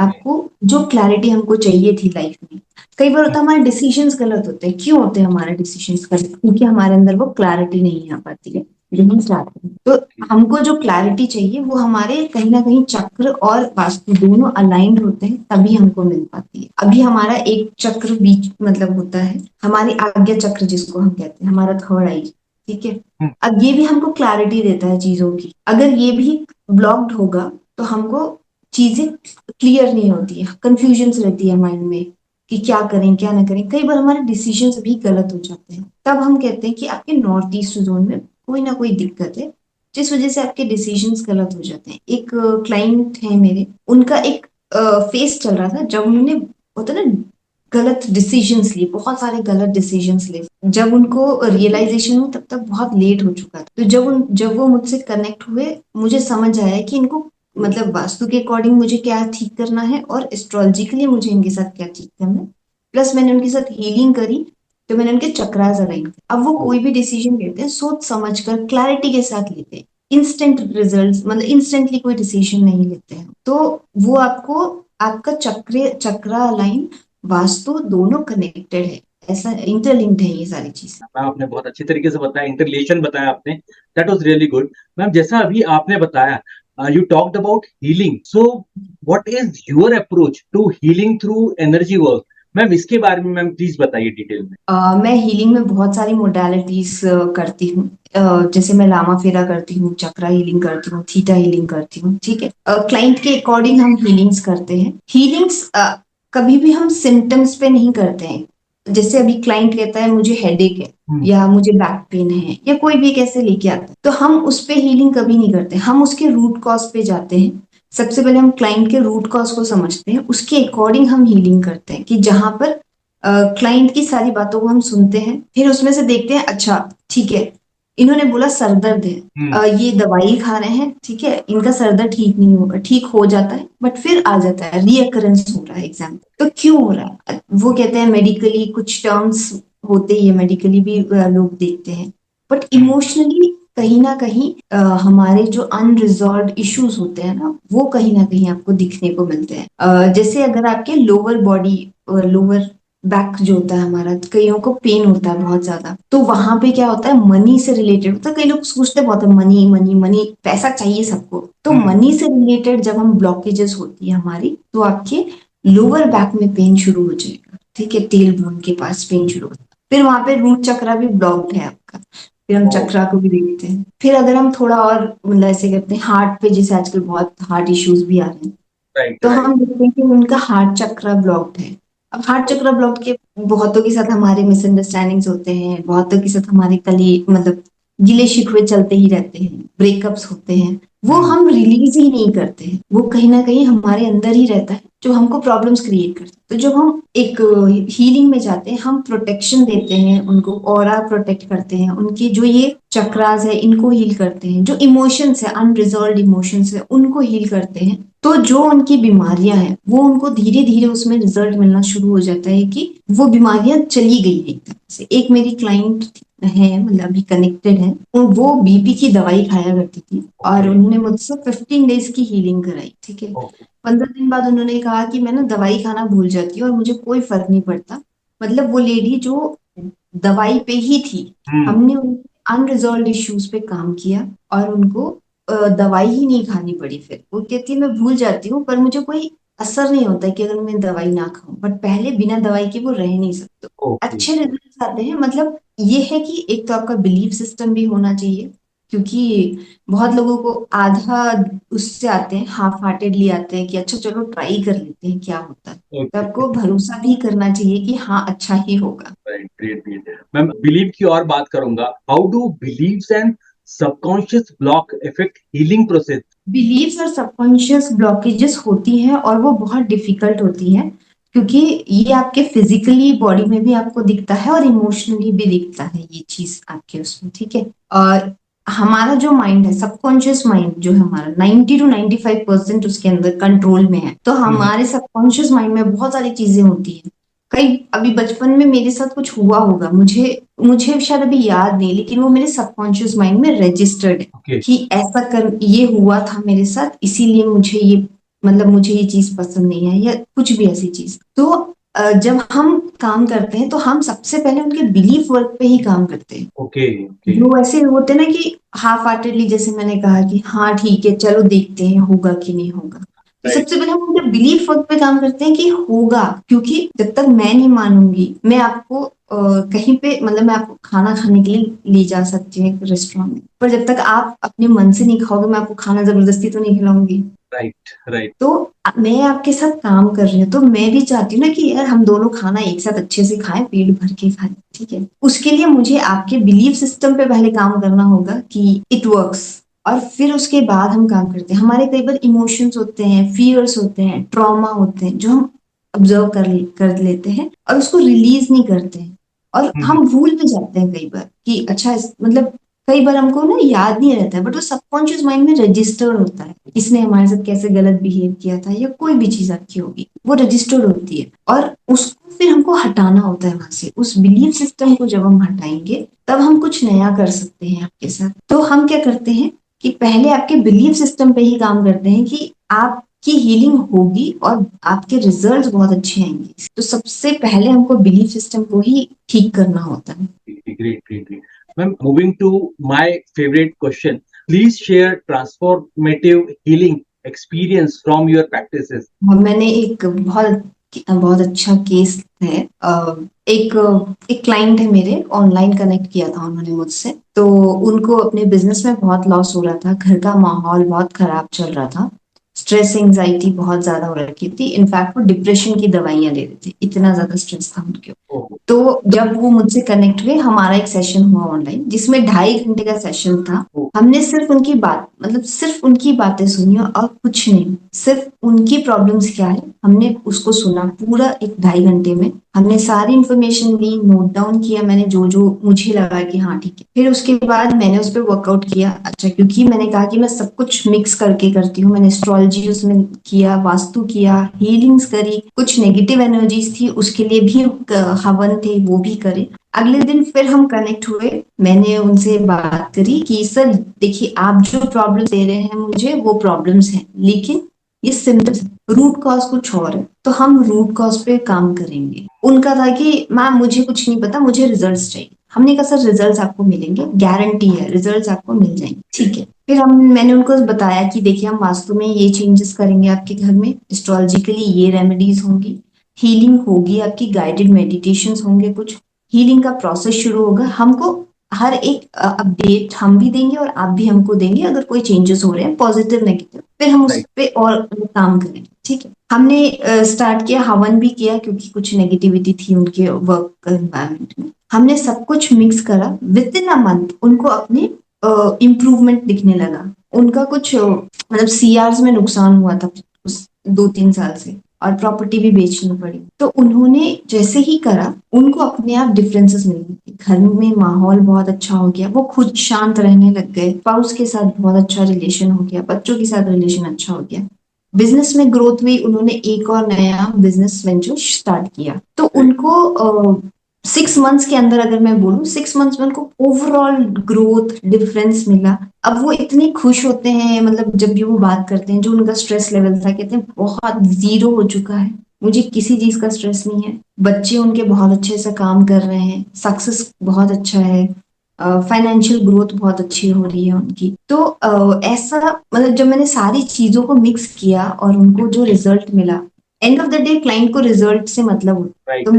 [SPEAKER 1] आपको जो क्लैरिटी हमको चाहिए थी लाइफ में। कई बार होता है हमारे डिसीजंस गलत होते हैं, क्यों होते हैं हमारे डिसीजंस गलत? क्योंकि हमारे अंदर वो क्लैरिटी नहीं आ पाती है जो हम चाहते हैं। तो हमको जो क्लैरिटी चाहिए वो हमारे कहीं ना कहीं चक्र और वास्तु दोनों अलाइंड होते हैं, तभी हमको मिल पाती है। अभी हमारा एक चक्र बीच मतलब होता है, हमारी आज्ञा चक्र जिसको हम कहते हैं, हमारा थर्ड आई, ठीक है।
[SPEAKER 2] हम्म।
[SPEAKER 1] अब ये भी हमको क्लैरिटी देता है चीजों की, अगर ये भी ब्लॉक्ड होगा तो हमको चीजें क्लियर नहीं होती है, कंफ्यूजन रहती है माइंड में कि क्या करें क्या ना करें। कई बार हमारे डिसीजंस भी गलत हो जाते हैं, तब हम कहते हैं कि आपके नॉर्थ ईस्ट जोन में कोई ना कोई दिक्कत है, जिस वजह से आपके डिसीजंस गलत हो जाते हैं। एक क्लाइंट है मेरे, उनका एक फेस चल रहा था जब उन्होंने, होता ना, गलत डिसीजंस लिए, बहुत सारे गलत डिसीजंस लिए। जब उनको रियलाइजेशन हुआ तब तक बहुत लेट हो चुका था। तो जब वो मुझसे कनेक्ट हुए, मुझे समझ आया कि इनको मतलब वास्तु के अकॉर्डिंग मुझे क्या ठीक करना है और एस्ट्रोलॉजिकली मुझे इनके साथ क्या ठीक करना है। प्लस मैंने उनके साथ हीलिंग करी, तो मैंने उनके चक्रास अलाइन करे। अब वो कोई भी डिसीजन लेते हैं सोच समझ कर, क्लैरिटी के साथ लेते हैं, इंस्टेंट रिजल्ट, मतलब इंस्टेंटली कोई डिसीजन नहीं लेते हैं। तो वो आपको, आपका चक्रा अलाइन, वास्तु दोनों कनेक्टेड है। ऐसा इंटरलिंक्ड है ये सारी चीज।
[SPEAKER 2] मैम आपने बहुत अच्छी तरीके से बताया, इंटरलेशन बताया आपने, that was really good. Ma'am जैसा अभी आपने बताया, you talked about healing, so what is your approach to healing through energy work? Ma'am इसके बारे में मैम प्लीज बताइए डिटेल में।
[SPEAKER 1] मैं हीलिंग में बहुत सारी मोडालिटीज करती हूँ। जैसे मैं लामा फेरा करती हूँ, चक्रा हीलिंग करती हूँ, थीटा हीलिंग करती हूँ, ठीक है। क्लाइंट के अकॉर्डिंग हम हीलिंग्स करते हैं। हीलिंग्स कभी भी हम सिम्टम्स पे नहीं करते हैं। जैसे अभी क्लाइंट कहता है मुझे हेडेक है या मुझे बैक पेन है या कोई भी कैसे लेके आता है, तो हम उस पे हीलिंग कभी नहीं करते। हम उसके रूट कॉज पे जाते हैं। सबसे पहले हम क्लाइंट के रूट कॉज को समझते हैं, उसके अकॉर्डिंग हम हीलिंग करते हैं। कि जहां पर क्लाइंट की सारी बातों को हम सुनते हैं, फिर उसमें से देखते हैं अच्छा ठीक है, इन्होंने बोला सर दर्द है, ये दवाई खा रहे हैं, ठीक है, इनका सर दर्द ठीक नहीं होगा, ठीक हो जाता है बट फिर आ जाता है, रीअकरेंस हो रहा है एग्जाम्पल। तो क्यों हो रहा है? वो कहते हैं मेडिकली कुछ टर्म्स होते ही है, मेडिकली भी लोग देखते हैं, बट इमोशनली कहीं ना कहीं हमारे जो अनरिजॉल्व इश्यूज होते हैं ना कहीं आपको दिखने को मिलते हैं। जैसे अगर आपके लोअर बॉडी, लोअर बैक जो होता है हमारा, कईयों को पेन होता है बहुत ज्यादा, तो वहां पे क्या होता है, मनी से रिलेटेड होता है। कई लोग सोचते बहुत है मनी मनी मनी, पैसा चाहिए सबको, तो मनी से रिलेटेड जब हम ब्लॉकेजेस होती है हमारी, तो आपके लोअर बैक में पेन शुरू हो जाएगा, ठीक है, टेल बोन के पास पेन शुरू होता है। फिर वहां पे रूट चक्रा भी ब्लॉक्ड है आपका, फिर हम चक्रा को भी देखते हैं। फिर अगर हम थोड़ा और मतलब ऐसे करते हैं हार्ट पे, जैसे आजकल बहुत हार्ट इश्यूज भी आ रहे हैं,
[SPEAKER 2] राइट
[SPEAKER 1] तो
[SPEAKER 2] राइट।
[SPEAKER 1] हम देखते हैं कि उनका हार्ट चक्र ब्लॉक्ड है। अब हार्ट चक्र ब्लॉक के बहुतों के साथ हमारे मिसअंडरस्टैंडिंग्स होते हैं, बहुतों के साथ हमारे कली मतलब गिले शिकवे चलते ही रहते हैं, ब्रेकअप्स होते हैं, वो हम रिलीज ही नहीं करते हैं, वो कहीं ना कहीं हमारे अंदर ही रहता है, जो हमको प्रॉब्लम्स क्रिएट करता है। तो जब हम एक हीलिंग में जाते हैं, हम प्रोटेक्शन देते हैं उनको, ऑरा प्रोटेक्ट करते हैं, उनके जो ये चक्रास है इनको हील करते हैं, जो इमोशंस है अनरिजॉल्व इमोशंस है उनको हील करते हैं। तो जो उनकी बीमारियां हैं वो उनको धीरे धीरे उसमें रिजल्ट मिलना शुरू हो जाता है कि वो बीमारियां चली गई है एक तरह से। एक मेरी क्लाइंट है, मतलब अभी कनेक्टेड है, वो बीपी की दवाई खाया करती थी और उन्होंने मुझसे 15 डेज की हीलिंग कराई, ठीक है। 15 दिन बाद उन्होंने कहा कि मैं ना दवाई खाना भूल जाती हूँ और मुझे कोई फर्क नहीं पड़ता। मतलब वो लेडी जो दवाई पे ही थी, हमने उनके अनरिजॉल्व इश्यूज पे काम किया और उनको दवाई ही नहीं खानी पड़ी। फिर वो कहती है मैं भूल जाती हूँ पर मुझे कोई असर नहीं होता कि अगर मैं दवाई ना खाऊं, बट पहले बिना दवाई के वो रह नहीं सकते। अच्छे रिजल्ट आते हैं। मतलब ये है कि एक तो आपका बिलीफ सिस्टम भी होना चाहिए, क्योंकि बहुत लोगों को आधा उससे आते हैं, हाफ हार्टेडली आते हैं कि अच्छा चलो ट्राई कर लेते हैं क्या होता है। तो आपको भरोसा भी करना चाहिए कि हाँ अच्छा ही होगा।
[SPEAKER 2] Right, great great. मैं बिलीव की और बात करूंगा, how do beliefs and subconscious block affect healing process?
[SPEAKER 1] Beliefs और सबकॉन्शियस ब्लॉकेजेस होती हैं और वो बहुत डिफिकल्ट होती हैं, क्योंकि ये आपके फिजिकली बॉडी में भी आपको दिखता है और इमोशनली भी दिखता है ये चीज आपके उसमें, ठीक है। और हमारा जो माइंड है, सबकॉन्शियस माइंड जो है हमारा, 90 to 95% उसके अंदर कंट्रोल में है। तो हमारे सबकॉन्शियस माइंड में बहुत सारी चीजें होती हैं। कई अभी बचपन में मेरे साथ कुछ हुआ होगा, मुझे मुझे शायद अभी याद नहीं, लेकिन वो मेरे सबकॉन्शियस माइंड में रजिस्टर्ड है कि ऐसा कर ये हुआ था मेरे साथ, इसीलिए मुझे ये मतलब मुझे ये चीज पसंद नहीं है या कुछ भी ऐसी चीज। तो जब हम काम करते हैं तो हम सबसे पहले उनके बिलीफ वर्क पे ही काम करते हैं। जो ऐसे होते हैं ना कि हाफ हार्टेडली, जैसे मैंने कहा कि हाँ ठीक है चलो देखते हैं होगा कि नहीं होगा, तो सबसे पहले हम उनके बिलीफ वर्क पे काम करते हैं कि होगा। क्योंकि जब तक मैं नहीं मानूंगी, मैं आपको कहीं पे मतलब मैं आपको खाना खाने के लिए ले जा सकती हूँ एक रेस्टोरेंट में, पर जब तक आप अपने मन से नहीं खाओगे, मैं आपको खाना जबरदस्ती तो नहीं खिलाऊंगी।
[SPEAKER 2] Right right.
[SPEAKER 1] तो मैं आपके साथ काम कर रही हूँ तो मैं भी चाहती हूँ ना कि यार हम दोनों खाना एक साथ अच्छे से खाएं, पेट भर के खाएं, ठीक है। उसके लिए मुझे आपके बिलीफ सिस्टम पे पहले काम करना होगा कि इट वर्क्स, और फिर उसके बाद हम काम करते हैं। हमारे कई बार इमोशंस होते हैं, फियर्स होते हैं, ट्रॉमा होते हैं जो हम ऑब्जर्व कर लेते हैं और उसको रिलीज नहीं करते हैं, और हम भूल भी जाते हैं कई बार कि अच्छा मतलब कई बार हमको ना याद नहीं रहता है, बट वो सबकॉन्शियस माइंड में रजिस्टर्ड होता है, इसने हमारे साथ कैसे गलत बिहेव किया था या कोई भी चीज आपकी होगी वो रजिस्टर्ड होती है, और उसको फिर हमको हटाना होता है वहां से। उस बिलीफ सिस्टम को जब हम हटाएंगे तब हम कुछ नया कर सकते हैं आपके साथ। तो हम क्या करते हैं कि पहले आपके बिलीफ सिस्टम पे ही काम करते हैं कि आप कि हीलिंग होगी और आपके रिजल्ट बहुत अच्छे आएंगे। तो सबसे पहले हमको बिलीफ सिस्टम को ही ठीक करना होता है।
[SPEAKER 2] Great, great, great. Ma'am, moving to my favorite question, please share transformative healing experience from your practices.
[SPEAKER 1] और मैंने एक बहुत बहुत अच्छा केस है। एक एक क्लाइंट है मेरे, ऑनलाइन कनेक्ट किया था उन्होंने मुझसे। तो उनको अपने बिजनेस में बहुत लॉस हो रहा था, घर का माहौल बहुत खराब चल रहा था, स्ट्रेस एंजाइटी बहुत ज्यादा हो रखी थी। इनफैक्ट वो डिप्रेशन की दवाइयां ले रहे थे, इतना ज्यादा स्ट्रेस था उनके।
[SPEAKER 2] Oh,
[SPEAKER 1] तो जब वो मुझसे कनेक्ट हुए, हमारा एक सेशन हुआ ऑनलाइन जिसमें 2.5 घंटे का सेशन था।
[SPEAKER 2] oh,
[SPEAKER 1] हमने सिर्फ उनकी बात, मतलब सिर्फ उनकी बातें सुनी और कुछ नहीं, सिर्फ उनकी प्रॉब्लम्स क्या है हमने उसको सुना पूरा 1-2.5 घंटे में। हमने सारी इंफॉर्मेशन ली, नोट डाउन किया मैंने जो जो मुझे लगा कि हाँ ठीक है। फिर उसके बाद मैंने उस पर वर्कआउट किया। अच्छा, क्योंकि मैंने कहा कि मैं सब कुछ मिक्स करके करती हूँ, मैंने एस्ट्रोलॉजी उसमें किया, वास्तु किया, हीलिंग्स करी, कुछ नेगेटिव एनर्जीज थी उसके लिए भी हवन थे वो भी करे। अगले दिन फिर हम कनेक्ट हुए, मैंने उनसे बात करी कि सर देखिए, आप जो प्रॉब्लम दे रहे हैं मुझे वो प्रॉब्लम्स हैं, लेकिन ये सिम्टम्स, रूट कॉज कुछ और है, तो हम रूट कॉज पे काम करेंगे। उनका था कि मैम मुझे कुछ नहीं पता, मुझे रिजल्ट्स चाहिए। हमने कहा सर रिजल्ट्स आपको मिलेंगे, गारंटी है रिजल्ट्स आपको मिल जाएंगे, ठीक है। फिर मैंने उनको बताया कि देखिए, हम वास्तु में ये चेंजेस करेंगे आपके घर में, एस्ट्रोलॉजिकली ये रेमेडीज होंगी, हीलिंग होगी आपकी, गाइडेड मेडिटेशंस होंगे, कुछ हीलिंग का प्रोसेस शुरू होगा। हमको हर एक अपडेट हम भी देंगे और आप भी हमको देंगे अगर कोई चेंजेस हो रहे हैं, पॉजिटिव नेगेटिव, फिर हम उस पे और काम करेंगे, ठीक है। हमने स्टार्ट किया, हवन भी किया क्योंकि कुछ नेगेटिविटी थी उनके वर्क एनवायरनमेंट में। हमने सब कुछ मिक्स करा, विद इन अ मंथ उनको अपने इम्प्रूवमेंट दिखने लगा। उनका कुछ मतलब सीआर्स में नुकसान हुआ था उस 2-3 साल से, और प्रॉपर्टी भी बेचनी पड़ी। तो उन्होंने जैसे ही करा, उनको अपने आप डिफरेंसेस मिलने, घर में माहौल बहुत अच्छा हो गया, वो खुद शांत रहने लग गए, स्पाउस के साथ बहुत अच्छा रिलेशन हो गया, बच्चों के साथ रिलेशन अच्छा हो गया, बिजनेस में ग्रोथ हुई, उन्होंने एक और नया बिजनेस वेंचर स्टार्ट किया। तो उनको 6 मंथ्स के अंदर, अगर मैं बोलूँ 6 मंथ्स में उनको ओवरऑल ग्रोथ डिफरेंस मिला। अब वो इतने खुश होते हैं, मतलब जब भी वो बात करते हैं, जो उनका स्ट्रेस लेवल था कहते हैं बहुत जीरो हो चुका है, मुझे किसी चीज का स्ट्रेस नहीं है, बच्चे उनके बहुत अच्छे से काम कर रहे हैं, सक्सेस बहुत अच्छा है, फाइनेंशियल ग्रोथ बहुत अच्छी हो रही है उनकी। तो ऐसा, मतलब जब मैंने सारी चीजों को मिक्स किया और उनको जो रिजल्ट मिला, and of the day client को रिजल्ट से मतलब होता है।
[SPEAKER 2] right.
[SPEAKER 1] तो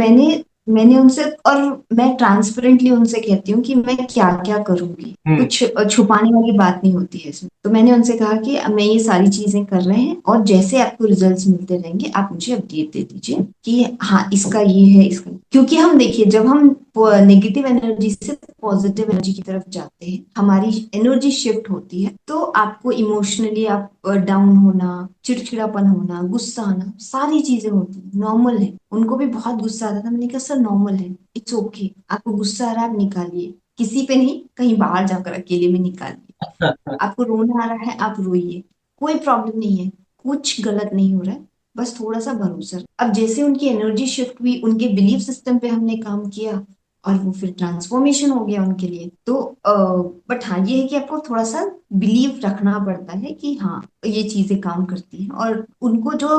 [SPEAKER 1] मैंने उनसे, और मैं ट्रांसपेरेंटली उनसे कहती हूँ कि मैं क्या क्या करूंगी, कुछ छुपाने वाली बात नहीं होती है इसमें। तो मैंने उनसे कहा कि अब मैं ये सारी चीजें कर रहे हैं और जैसे आपको रिजल्ट्स मिलते रहेंगे आप मुझे अपडेट दे दीजिए कि हाँ इसका ये है, इसका। क्योंकि हम देखिए, जब हम नेगेटिव एनर्जी से पॉजिटिव एनर्जी की तरफ जाते हैं, हमारी एनर्जी शिफ्ट होती है, तो आपको इमोशनली आप डाउन होना, चिड़चिड़ापन होना, गुस्सा आना, सारी चीजें होती है, नॉर्मल है। उनको भी बहुत गुस्सा आता था, मैंने कहा सर नॉर्मल है, इट्स ओके, आपको गुस्सा आ रहा है आप निकालिए, किसी पे नहीं, कहीं बाहर जाकर अकेले में निकालिए। आपको रोना आ रहा है आप रोइए, कोई प्रॉब्लम नहीं है, कुछ गलत नहीं हो रहा है, बस थोड़ा सा भरोसा। अब जैसे उनकी एनर्जी शिफ्ट हुई, उनके बिलीफ सिस्टम पे हमने काम किया और वो फिर ट्रांसफॉर्मेशन हो गया उनके लिए। तो बट हाँ, ये है कि आपको थोड़ा सा बिलीव रखना पड़ता है कि हाँ ये चीजें काम करती हैं। और उनको जो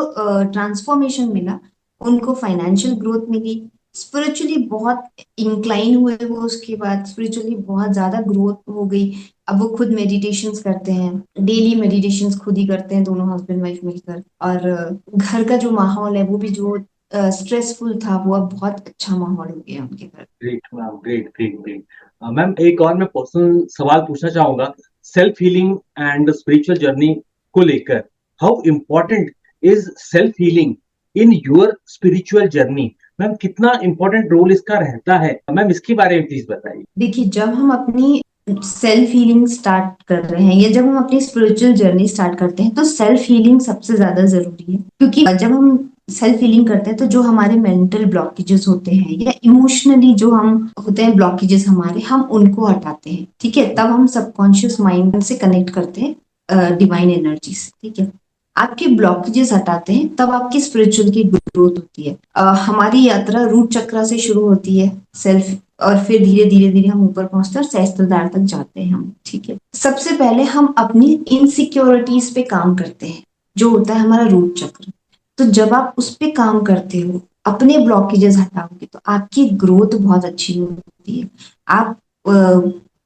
[SPEAKER 1] ट्रांसफॉर्मेशन मिला, उनको फाइनेंशियल ग्रोथ मिली, स्पिरिचुअली बहुत इंक्लाइन हुए वो, उसके बाद स्पिरिचुअली बहुत ज्यादा ग्रोथ हो गई। अब वो खुद मेडिटेशंस करते हैं, डेली मेडिटेशंस खुद ही करते हैं, दोनों हस्बैंड वाइफ मिलकर। और घर का जो माहौल है वो भी जो स्ट्रेसफुल था, वो अब बहुत अच्छा माहौल हो गया उनके घर।
[SPEAKER 2] Great ma'am, great great great. Ma'am, एक और मैं पर्सनल सवाल पूछना चाहूंगा self healing and spiritual journey को लेकर। How important is self healing in your spiritual journey? Ma'am, कितना इम्पोर्टेंट रोल इसका रहता है मैम, इसके बारे में प्लीज बताइए।
[SPEAKER 1] देखिए, जब हम अपनी सेल्फ हीलिंग स्टार्ट कर रहे हैं या जब हम अपनी स्पिरिचुअल जर्नी स्टार्ट करते हैं, तो सेल्फ हीलिंग सबसे ज्यादा जरूरी है। क्योंकि जब हम सेल्फ हीलिंग करते हैं तो जो हमारे मेंटल ब्लॉकेजेस होते हैं या इमोशनली जो हम होते हैं ब्लॉकेजेस हमारे, हम उनको हटाते हैं, ठीक है। तब हम सबकॉन्शियस माइंड से कनेक्ट करते हैं डिवाइन एनर्जी से, ठीक है। आपके ब्लॉकेजेस हटाते हैं तब आपकी स्पिरिचुअल की ग्रोथ होती है। हमारी यात्रा रूट चक्र से शुरू होती है, सेल्फ, और फिर धीरे धीरे धीरे हम ऊपर पहुंचते हैं और सहस्त्रधार तक जाते हैं हम, ठीक है। सबसे पहले हम अपनी इनसिक्योरिटीज पे काम करते हैं। जो होता है हमारा रूट चक्र। तो जब आप उस पे काम करते हो, अपने ब्लॉकेजेस हटाओगे, तो आपकी ग्रोथ बहुत अच्छी होती है। आप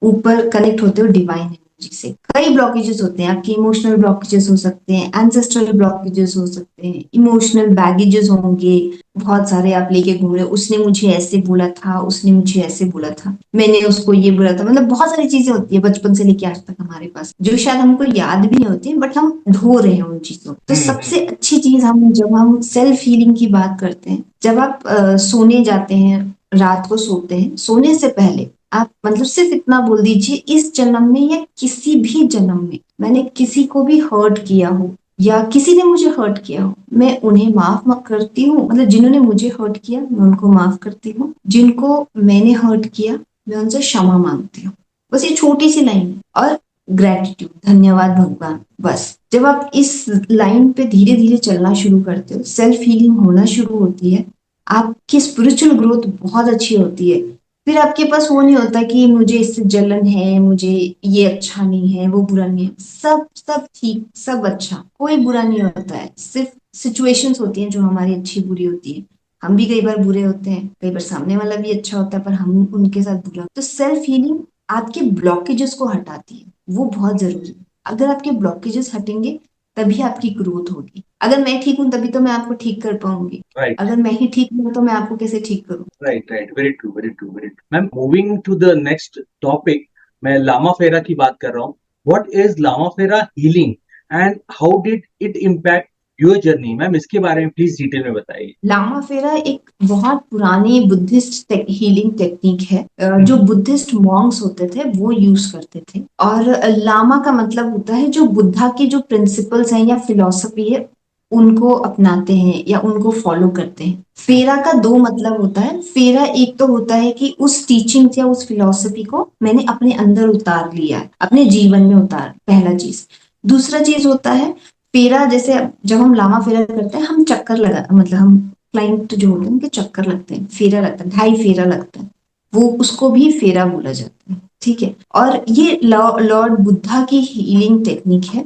[SPEAKER 1] ऊपर कनेक्ट होते हो डिवाइन एनर्जी से। कई ब्लॉकेजेस होते हैं आपके, इमोशनल ब्लॉकेजेस हो सकते हैं, एंसेस्ट्रल ब्लॉकेजेस हो सकते हैं, इमोशनल बैगेजेस होंगे बहुत सारे आप लेके घूम रहे हो, उसने मुझे ऐसे बोला था, उसने मुझे ऐसे बोला था, मैंने उसको ये बोला था, मतलब बहुत सारी चीजें होती है बचपन से लेके आज तक हमारे पास, जो शायद हमको याद भी नहीं होती है, बट हम ढो रहे हैं उन चीजों को। तो सबसे अच्छी चीज हम, जब हम सेल्फ हीलिंग की बात करते हैं, जब आप सोने जाते हैं, रात को सोते हैं, सोने से पहले आप मतलब सिर्फ इतना बोल दीजिए, इस जन्म में या किसी भी जन्म में मैंने किसी को भी हर्ट किया हो, या किसी ने मुझे हर्ट किया हो, मैं उन्हें माफ करती हूँ, मतलब जिन्होंने मुझे हर्ट किया मैं उनको माफ करती हूँ, जिनको मैंने हर्ट किया मैं उनसे क्षमा मांगती हूँ। बस ये छोटी सी लाइन, और ग्रेटिट्यूड, धन्यवाद भगवान। बस जब आप इस लाइन पे धीरे धीरे चलना शुरू करते हो, सेल्फ हीलिंग होना शुरू होती है, आपकी स्पिरिचुअल ग्रोथ बहुत अच्छी होती है। फिर आपके पास वो नहीं होता कि मुझे इससे जलन है, मुझे ये अच्छा नहीं है, वो बुरा नहीं है, सब सब ठीक, सब अच्छा, कोई बुरा नहीं होता है। सिर्फ सिचुएशंस होती हैं जो हमारी अच्छी बुरी होती है। हम भी कई बार बुरे होते हैं, कई बार सामने वाला भी अच्छा होता है, पर हम उनके साथ बुरा। तो सेल्फ हीलिंग आपके ब्लॉकेजेस को हटाती है, वो बहुत जरूरी है। अगर आपके ब्लॉकेजेस हटेंगे तभी आपकी ग्रोथ होगी। अगर मैं ठीक हूं तभी तो मैं आपको ठीक कर पाऊंगी,
[SPEAKER 2] Right,
[SPEAKER 1] अगर मैं ही ठीक नहीं हूं तो मैं आपको कैसे ठीक करूं।
[SPEAKER 2] right, right. Very true, very true, very true. Ma'am, moving to the next topic, मैं लामा फेरा की बात कर रहा हूँ. What is Lama Fera healing and how did it impact your journey? Ma'am, इसके बारे में प्लीज डिटेल में बताइए.
[SPEAKER 1] लामा फेरा एक बहुत पुरानी बुद्धिस्ट हीलिंग टेक्निक है, जो बुद्धिस्ट मॉन्क्स होते थे वो यूज करते थे। और लामा का मतलब होता है जो बुद्धा के जो प्रिंसिपल्स हैं या फिलॉसफी है उनको अपनाते हैं या उनको फॉलो करते हैं। फेरा का दो मतलब होता है। फेरा एक तो होता है कि उस टीचिंग या उस फिलॉसफी को मैंने अपने अंदर उतार लिया है, अपने जीवन में उतार, पहला चीज। दूसरा चीज होता है फेरा, जैसे जब हम लामा फेरा करते हैं, हम चक्कर लगा, मतलब हम क्लाइंट जो होते हैं उनके चक्कर लगते हैं, फेरा लगता है, 2.5 फेरा लगता है, वो उसको भी फेरा बोला जाता है। ठीक है। और ये लॉर्ड बुद्धा की हीलिंग टेक्निक है।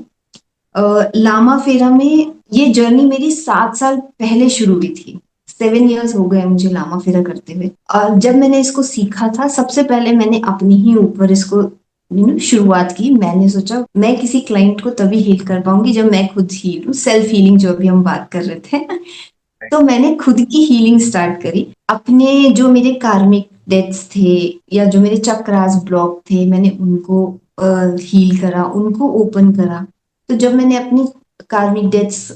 [SPEAKER 1] लामा फेरा में ये जर्नी मेरी 7 साल पहले शुरू हुई थी। 7 इयर्स हो गए मुझे लामा फेरा करते हुए। और जब मैंने इसको सीखा था, सबसे पहले मैंने अपने ही ऊपर इसको शुरुआत की। मैंने सोचा मैं किसी क्लाइंट को तभी हील कर पाऊंगी जब मैं खुद हील हूँ, सेल्फ हीलिंग जो अभी हम बात कर रहे थे। तो मैंने खुद की हीलिंग स्टार्ट करी। अपने जो मेरे कार्मिक डेथ्स थे या जो मेरे चक्रास ब्लॉक थे, मैंने उनको हील करा, उनको ओपन करा। तो जब मैंने अपनी कार्मिक डेथ्स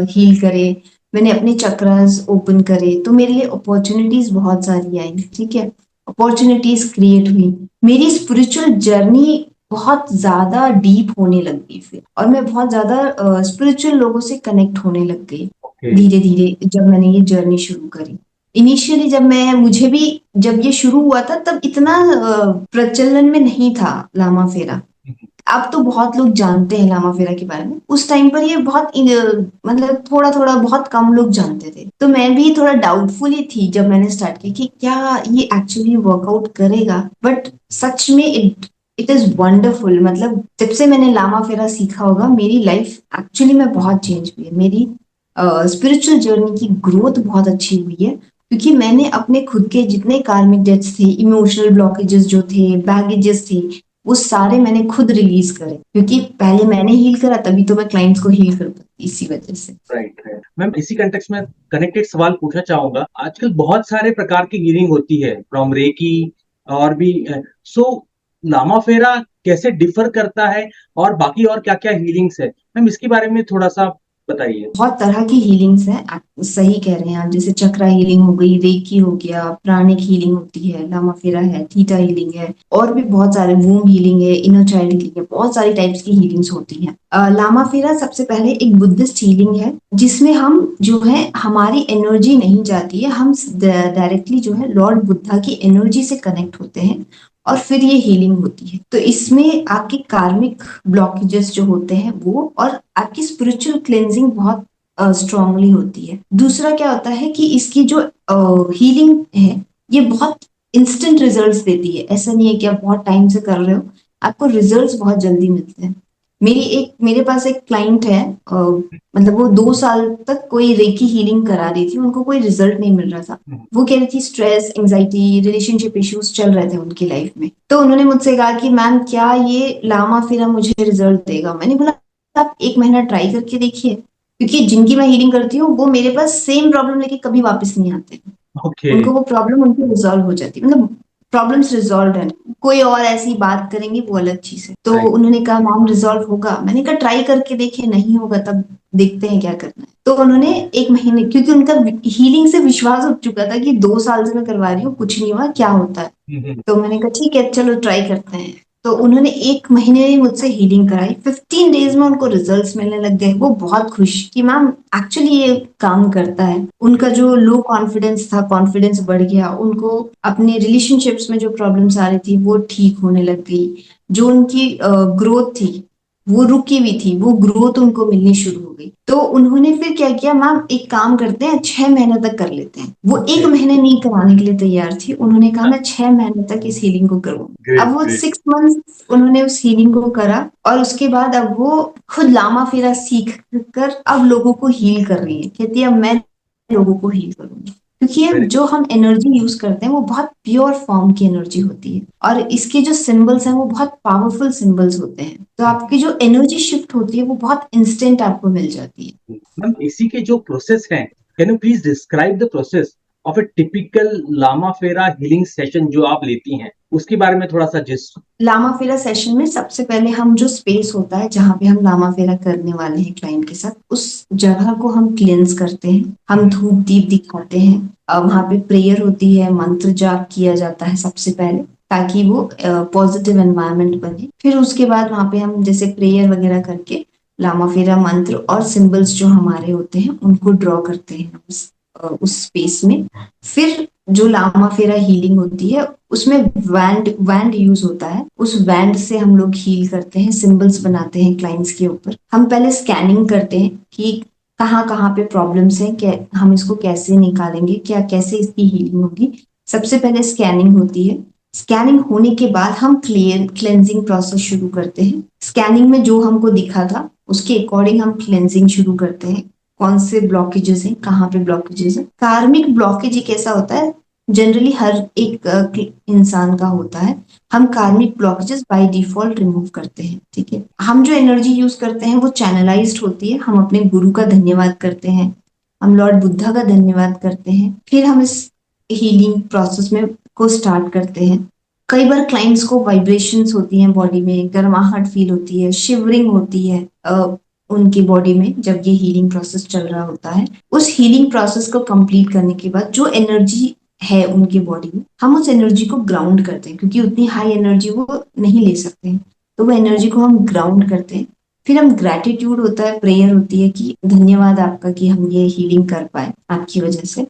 [SPEAKER 1] हील करे, मैंने अपने चक्रास ओपन करे, तो मेरे लिए अपॉर्चुनिटीज बहुत सारी आई। ठीक है। अपॉर्चुनिटीज क्रिएट हुई, मेरी स्पिरिचुअल जर्नी बहुत ज्यादा डीप होने लग गई फिर, और मैं बहुत ज्यादा स्पिरिचुअल लोगों से कनेक्ट होने लग गई धीरे धीरे जब मैंने ये जर्नी शुरू करी। इनिशियली मुझे भी जब ये शुरू हुआ था तब इतना प्रचलन में नहीं था लामा फेरा। अब तो बहुत लोग जानते हैं लामा फेरा के बारे में, उस टाइम पर ये बहुत मतलब थोड़ा थोड़ा बहुत कम लोग जानते थे। तो मैं भी थोड़ा डाउटफुल ही थी जब मैंने स्टार्ट किया कि क्या ये एक्चुअली वर्कआउट करेगा, बट सच में इट इज वंडरफुल। मतलब जब से मैंने लामा फेरा सीखा होगा, मेरी लाइफ एक्चुअली में बहुत चेंज हुई है। मेरी स्पिरिचुअल जर्नी की ग्रोथ बहुत अच्छी हुई है, क्योंकि मैंने अपने खुद के जितने कार्मिक डेट्स थे, इमोशनल ब्लॉकेजेस जो थे, बैगेजेस थे, वो सारे मैंने खुद रिलीज करे, क्योंकि पहले मैंने हील करा तभी तो मैं क्लाइंट्स को हील कर पाती, इसी वजह से।
[SPEAKER 2] राइट, राइट मैम, इसी कंटेक्स्ट में कनेक्टेड सवाल पूछना चाहूंगा. आजकल बहुत सारे प्रकार की हीलिंग होती है, फ्रॉम रेकी और भी. सो लामा फेरा कैसे डिफर करता है और बाकी और क्या क्या हीलिंग्स है? मैम, इसके बारे में थोड़ा सा बताइए.
[SPEAKER 1] बहुत तरह की हीलिंग्स हैं, आप सही कह रहे हैं आप। जैसे चक्रा हीलिंग हो गई, रेकी हो गया, प्राणिक हीलिंग होती है, लामा फेरा है, थीटा हीलिंग है, और भी बहुत सारे, वूम हीलिंग है, इनर चाइल्ड हीलिंग है, बहुत सारी टाइप्स की हीलिंग्स होती हैं। लामा फेरा सबसे पहले एक बुद्धिस्ट हीलिंग है, जिसमें हम जो है हमारी एनर्जी नहीं जाती है, हम डायरेक्टली जो है लॉर्ड बुद्धा की एनर्जी से कनेक्ट होते हैं, और फिर ये हीलिंग होती है। तो इसमें आपके कार्मिक ब्लॉकेजेस जो होते हैं वो, और आपकी स्पिरिचुअल क्लेंजिंग बहुत स्ट्रांगली होती है। दूसरा क्या होता है कि इसकी जो हीलिंग है ये बहुत इंस्टेंट रिजल्ट्स देती है। ऐसा नहीं है कि आप बहुत टाइम से कर रहे हो, आपको रिजल्ट्स बहुत जल्दी मिलते हैं। मेरे पास एक क्लाइंट है, मतलब वो 2 साल तक कोई रेकी हीलिंग करा रही थी, उनको कोई रिजल्ट नहीं मिल रहा था। वो कह रही थी स्ट्रेस, एंजाइटी, रिलेशनशिप इश्यूज चल रहे थे उनकी लाइफ में। तो उन्होंने मुझसे कहा कि मैम क्या ये लामा फिरा मुझे रिजल्ट देगा? मैंने बोला आप 1 महीना ट्राई करके देखिए, क्योंकि जिनकी मैं हीलिंग करती हूँ वो मेरे पास सेम प्रॉब्लम लेके कभी वापस नहीं आते।
[SPEAKER 2] ओके।
[SPEAKER 1] उनको वो प्रॉब्लम उनकी रिजॉल्व हो जाती है, मतलब प्रॉब्लम्स रिजॉल्व है। कोई और ऐसी बात करेंगे वो अलग चीज है। तो
[SPEAKER 2] राइट।
[SPEAKER 1] उन्होंने कहा मैम रिजॉल्व होगा? मैंने कहा ट्राई करके देखिए, नहीं होगा तब देखते हैं क्या करना है। तो उन्होंने 1 महीने, क्योंकि उनका हीलिंग से विश्वास उठ चुका था कि 2 साल से मैं करवा रही हूँ, कुछ नहीं हुआ, क्या होता है। तो मैंने कहा ठीक है चलो ट्राई करते हैं। तो उन्होंने 1 महीने में मुझसे हीलिंग कराई, 15 डेज में उनको रिजल्ट्स मिलने लग गए। वो बहुत खुश कि मैम एक्चुअली ये काम करता है। उनका जो लो कॉन्फिडेंस था, कॉन्फिडेंस बढ़ गया। उनको अपने रिलेशनशिप्स में जो प्रॉब्लम्स आ रही थी वो ठीक होने लग गई। जो उनकी ग्रोथ थी वो रुकी हुई थी, वो ग्रोथ उनको मिलनी शुरू हो गई। तो उन्होंने फिर क्या किया, मैम एक काम करते हैं 6 महीने तक कर लेते हैं। वो एक
[SPEAKER 2] ओके।
[SPEAKER 1] महीने नहीं कराने के लिए तैयार थी, उन्होंने कहा मैं 6 महीने तक इस हीलिंग को करूंगी।
[SPEAKER 2] ग्रेट
[SPEAKER 1] अब वो
[SPEAKER 2] ग्रेट।
[SPEAKER 1] 6 मंथ उन्होंने उस हीलिंग को करा, और उसके बाद अब वो खुद लामा फेरा सीख कर अब लोगों को हील कर रही है। कहती है अब मैं लोगों को हील करूंगी, क्योंकि ये
[SPEAKER 2] वेरी
[SPEAKER 1] जो हम एनर्जी यूज करते हैं वो बहुत प्योर फॉर्म की एनर्जी होती है, और इसके जो सिंबल्स हैं वो बहुत पावरफुल सिंबल्स होते हैं। तो आपकी जो एनर्जी शिफ्ट होती है वो बहुत इंस्टेंट आपको मिल जाती है।
[SPEAKER 2] मैम इसी के जो प्रोसेस हैं, can you please describe the process of a typical Lama Fera healing session जो आप लेती हैं, उसके बारे में थोड़ा सा जिस्ट।
[SPEAKER 1] लामा फेरा सेशन में सबसे पहले हम जो स्पेस होता है जहाँ पे हम लामा फेरा करने वाले हैं क्लाइंट के साथ, उस जगह को हम क्लींस करते हैं। हम धूप दीप दिखाते हैं। वहाँ पे प्रेयर होती है, मंत्र जाप किया जाता है सबसे पहले, ताकि वो पॉजिटिव एनवायरनमेंट बने। फिर उसके बाद वहाँ पे हम जैसे प्रेयर वगैरह करके लामा फेरा मंत्र और सिंबल्स जो हमारे होते हैं उनको ड्रॉ करते हैं उस स्पेस में। फिर जो लामा फेरा हीलिंग होती है उसमें वैंड वैंड यूज होता है। उस वैंड से हम लोग हील करते हैं, सिंबल्स बनाते हैं क्लाइंट्स के ऊपर। हम पहले स्कैनिंग करते हैं कि कहाँ कहाँ पे प्रॉब्लम्स हैं, क्या हम इसको कैसे निकालेंगे, क्या कैसे इसकी हीलिंग होगी। सबसे पहले स्कैनिंग होती है। स्कैनिंग होने के बाद हम क्लेंजिंग प्रोसेस शुरू करते हैं। स्कैनिंग में जो हमको दिखा था उसके अकॉर्डिंग हम क्लेंजिंग शुरू करते हैं। कौन से ब्लॉकेजेस हैं, कहाँ पे ब्लॉकेजेस हैं। कार्मिक ब्लॉकेज एक ऐसा होता है, जनरली हर एक इंसान का होता है। हम कार्मिक ब्लॉकेजेस बाय डिफॉल्ट रिमूव करते हैं, ठीक है। हम जो एनर्जी यूज करते हैं वो चैनलाइज्ड होती है। हम अपने गुरु का धन्यवाद करते हैं, हम लॉर्ड बुद्धा का धन्यवाद करते हैं, फिर हम इस हीलिंग प्रोसेस में को स्टार्ट करते हैं। कई बार क्लाइंट्स को वाइब्रेशंस होती हैं, बॉडी में गर्माहट फील होती है, शिवरिंग होती है उनकी बॉडी में जब ये हीलिंग प्रोसेस चल रहा होता है। उस हीलिंग प्रोसेस को कंप्लीट करने के बाद जो एनर्जी है उनकी बॉडी में, हम उस एनर्जी को ग्राउंड करते हैं, क्योंकि उतनी हाई एनर्जी वो नहीं ले सकते हैं। तो वो एनर्जी को हम ग्राउंड करते हैं। फिर हम ग्रेटिट्यूड होता है, प्रेयर होती है कि धन्यवाद आपका कि हम ये हीलिंग कर पाए आपकी वजह से।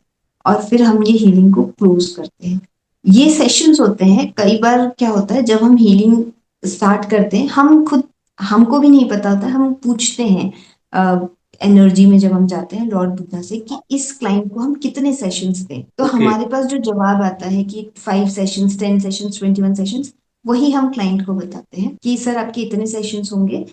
[SPEAKER 1] और फिर हम ये हीलिंग को क्लोज करते हैं। ये सेशंस होते हैं। कई बार क्या होता है जब हम हीलिंग स्टार्ट करते हैं, हम खुद हमको भी नहीं पता होता, हम पूछते हैं एनर्जी में जब हम जाते हैं लॉर्ड बुद्धा से कि इस क्लाइंट को हम कितने सेशंस दें। तो
[SPEAKER 2] ओके।
[SPEAKER 1] हमारे पास जो जवाब आता है कि 5 सेशंस, 10 सेशंस, 21 सेशंस, वही हम क्लाइंट को बताते हैं कि सर आपके इतने सेशंस होंगे,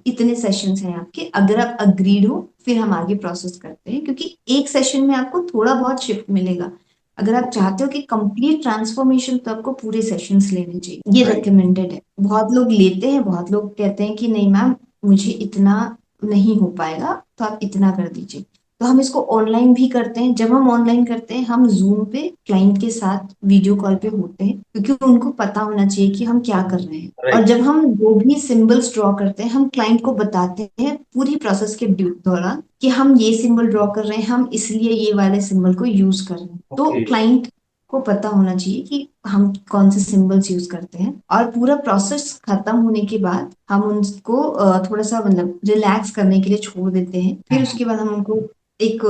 [SPEAKER 1] इतने सेशंस हैं आपके। अगर आप अग्रीड हो फिर हम आगे प्रोसेस करते हैं, क्योंकि एक सेशन में आपको थोड़ा बहुत शिफ्ट मिलेगा। अगर आप चाहते हो कि कंप्लीट ट्रांसफॉर्मेशन, तो आपको पूरे सेशंस लेने चाहिए। ये
[SPEAKER 2] राइट।
[SPEAKER 1] रिकमेंडेड है। बहुत लोग लेते हैं, बहुत लोग कहते हैं कि नहीं मैम मुझे इतना नहीं हो पाएगा, तो आप इतना कर दीजिए। तो हम इसको ऑनलाइन भी करते हैं। जब हम ऑनलाइन करते हैं हम जूम पे क्लाइंट के साथ वीडियो कॉल पे होते हैं, क्योंकि उनको पता होना चाहिए कि हम क्या कर रहे हैं। और
[SPEAKER 2] राइट।
[SPEAKER 1] जब हम जो भी सिंबल्स ड्रॉ करते हैं हम क्लाइंट को बताते हैं पूरी प्रोसेस के दौरान कि हम ये सिंबल ड्रॉ कर रहे हैं, हम इसलिए ये वाले सिंबल को यूज कर रहे हैं। तो
[SPEAKER 2] ओके।
[SPEAKER 1] क्लाइंट को पता होना चाहिए कि हम कौन से सिंबल्स यूज करते हैं। और पूरा प्रोसेस खत्म होने के बाद हम उनको थोड़ा सा मतलब रिलैक्स करने के लिए छोड़ देते हैं। फिर उसके बाद हम उनको एक